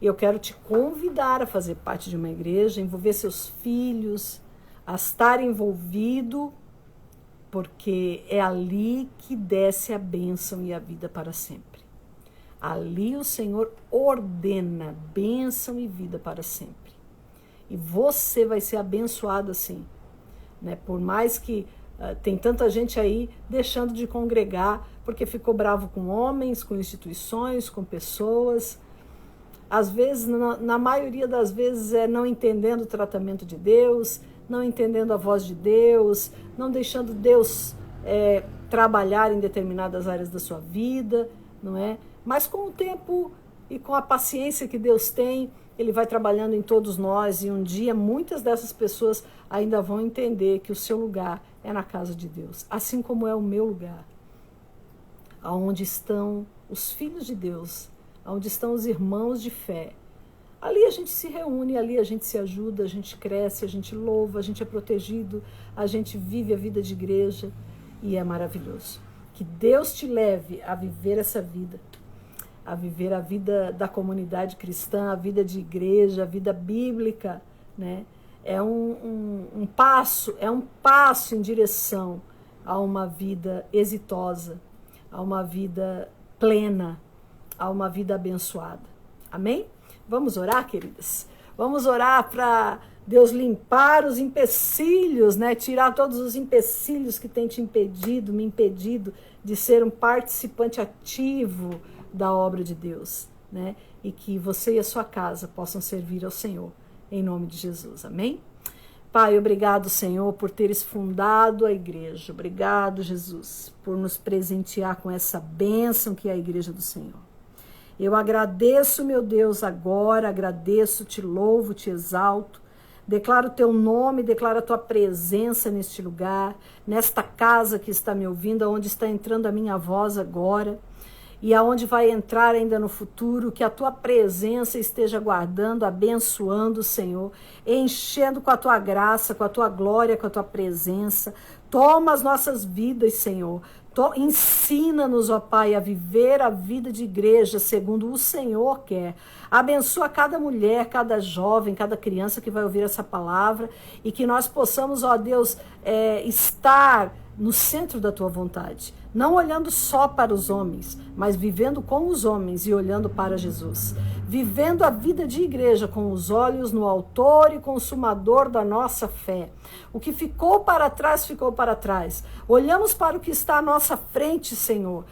E eu quero te convidar a fazer parte de uma igreja, envolver seus filhos, a estar envolvido, porque é ali que desce a bênção e a vida para sempre. Ali o Senhor ordena bênção e vida para sempre. E você vai ser abençoado assim, né? Por mais que tem tanta gente aí deixando de congregar porque ficou bravo com homens, com instituições, com pessoas. Às vezes, na maioria das vezes, não entendendo o tratamento de Deus, não entendendo a voz de Deus, não deixando Deus trabalhar em determinadas áreas da sua vida, não é? Mas com o tempo e com a paciência que Deus tem, Ele vai trabalhando em todos nós, e um dia muitas dessas pessoas ainda vão entender que o seu lugar é na casa de Deus, assim como é o meu lugar, aonde estão os filhos de Deus, onde estão os irmãos de fé. Ali a gente se reúne, ali a gente se ajuda, a gente cresce, a gente louva, a gente é protegido, a gente vive a vida de igreja e é maravilhoso. Que Deus te leve a viver essa vida, a viver a vida da comunidade cristã, a vida de igreja, a vida bíblica, né? É um passo em direção a uma vida exitosa, a uma vida plena, a uma vida abençoada. Amém? Vamos orar, queridas? Vamos orar para Deus limpar os empecilhos, né? Tirar todos os empecilhos que tem me impedido de ser um participante ativo da obra de Deus, né? E que você e a sua casa possam servir ao Senhor, em nome de Jesus. Amém? Pai, obrigado, Senhor, por teres fundado a igreja. Obrigado, Jesus, por nos presentear com essa bênção que é a igreja do Senhor. Eu agradeço, meu Deus, agora, agradeço, te louvo, te exalto, declaro o teu nome, declaro a tua presença neste lugar, nesta casa que está me ouvindo, onde está entrando a minha voz agora, e aonde vai entrar ainda no futuro, que a tua presença esteja guardando, abençoando, Senhor, enchendo com a tua graça, com a tua glória, com a tua presença. Toma as nossas vidas, Senhor. Ensina-nos, ó Pai, a viver a vida de igreja segundo o Senhor quer. Abençoa cada mulher, cada jovem, cada criança que vai ouvir essa palavra, e que nós possamos, ó Deus, estar no centro da tua vontade, não olhando só para os homens, mas vivendo com os homens e olhando para Jesus, vivendo a vida de igreja com os olhos no autor e consumador da nossa fé. O que ficou para trás, ficou para trás. Olhamos para o que está à nossa frente, Senhor,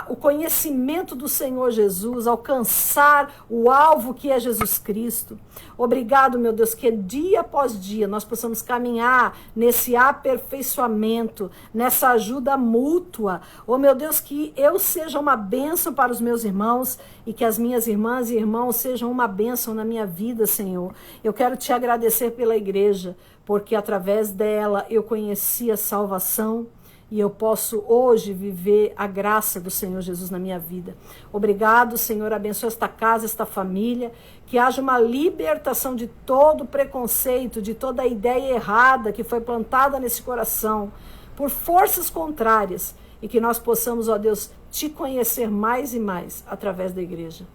o conhecimento do Senhor Jesus, alcançar o alvo que é Jesus Cristo. Obrigado, meu Deus, que dia após dia nós possamos caminhar nesse aperfeiçoamento, nessa ajuda mútua. Oh, meu Deus, que eu seja uma bênção para os meus irmãos e que as minhas irmãs e irmãos sejam uma bênção na minha vida, Senhor. Eu quero te agradecer pela igreja, porque através dela eu conheci a salvação, e eu posso hoje viver a graça do Senhor Jesus na minha vida. Obrigado, Senhor, abençoa esta casa, esta família, que haja uma libertação de todo preconceito, de toda a ideia errada que foi plantada nesse coração, por forças contrárias, e que nós possamos, ó Deus, te conhecer mais e mais através da igreja.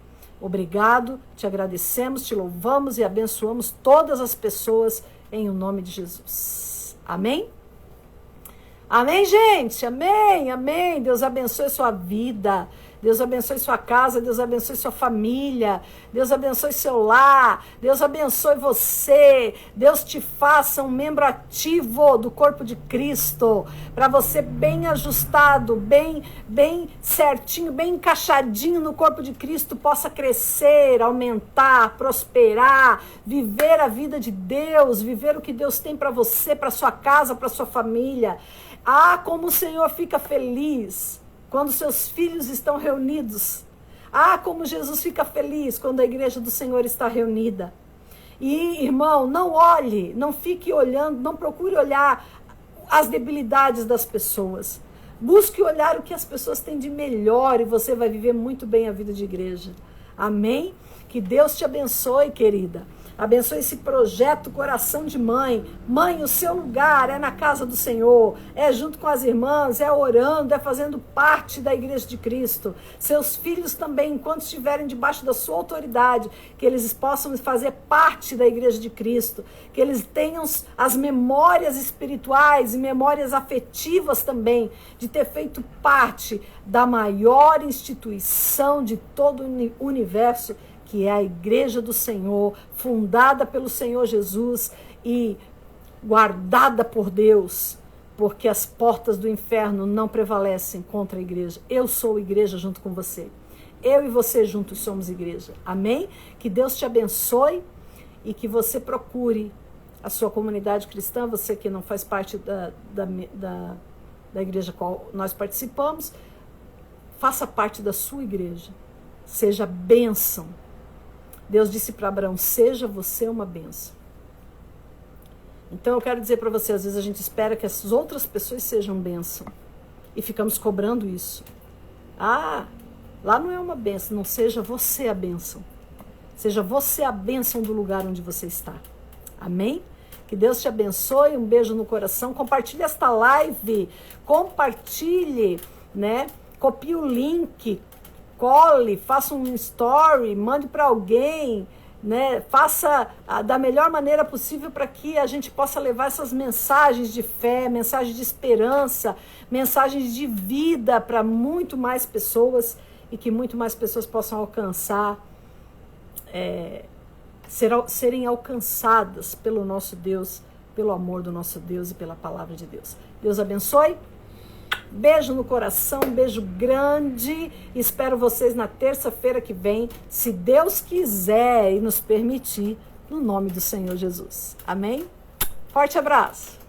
Obrigado, te agradecemos, te louvamos e abençoamos todas as pessoas em o nome de Jesus. Amém? Amém, gente? Amém, amém. Deus abençoe sua vida. Deus abençoe sua casa, Deus abençoe sua família, Deus abençoe seu lar, Deus abençoe você, Deus te faça um membro ativo do corpo de Cristo, para você bem ajustado, bem certinho, bem encaixadinho no corpo de Cristo, possa crescer, aumentar, prosperar, viver a vida de Deus, viver o que Deus tem para você, para sua casa, para sua família. Ah, como o Senhor fica feliz quando seus filhos estão reunidos. Ah, como Jesus fica feliz quando a igreja do Senhor está reunida. E, irmão, não olhe, não fique olhando, não procure olhar as debilidades das pessoas. Busque olhar o que as pessoas têm de melhor e você vai viver muito bem a vida de igreja. Amém? Que Deus te abençoe, querida. Abençoe esse projeto Coração de Mãe. Mãe, o seu lugar é na casa do Senhor, é junto com as irmãs, é orando, é fazendo parte da igreja de Cristo. Seus filhos também, enquanto estiverem debaixo da sua autoridade, que eles possam fazer parte da igreja de Cristo, que eles tenham as memórias espirituais e memórias afetivas também, de ter feito parte da maior instituição de todo o universo, que é a igreja do Senhor, fundada pelo Senhor Jesus e guardada por Deus, porque as portas do inferno não prevalecem contra a igreja. Eu sou igreja junto com você. Eu e você juntos somos igreja. Amém? Que Deus te abençoe e que você procure a sua comunidade cristã, você que não faz parte da igreja qual nós participamos, faça parte da sua igreja. Seja bênção. Deus disse para Abraão, seja você uma bênção. Então eu quero dizer para você, às vezes a gente espera que as outras pessoas sejam bênção. E ficamos cobrando isso. Ah, lá não é uma bênção, não seja você a bênção. Seja você a bênção do lugar onde você está. Amém? Que Deus te abençoe, um beijo no coração. Compartilhe esta live, compartilhe, né? Copie o link, cole, faça um story, mande para alguém, né? Faça da melhor maneira possível para que a gente possa levar essas mensagens de fé, mensagens de esperança, mensagens de vida para muito mais pessoas e que muito mais pessoas possam alcançar, serem alcançadas pelo nosso Deus, pelo amor do nosso Deus e pela palavra de Deus. Deus abençoe. Beijo no coração, beijo grande. Espero vocês na terça-feira que vem, se Deus quiser e nos permitir, no nome do Senhor Jesus. Amém? Forte abraço.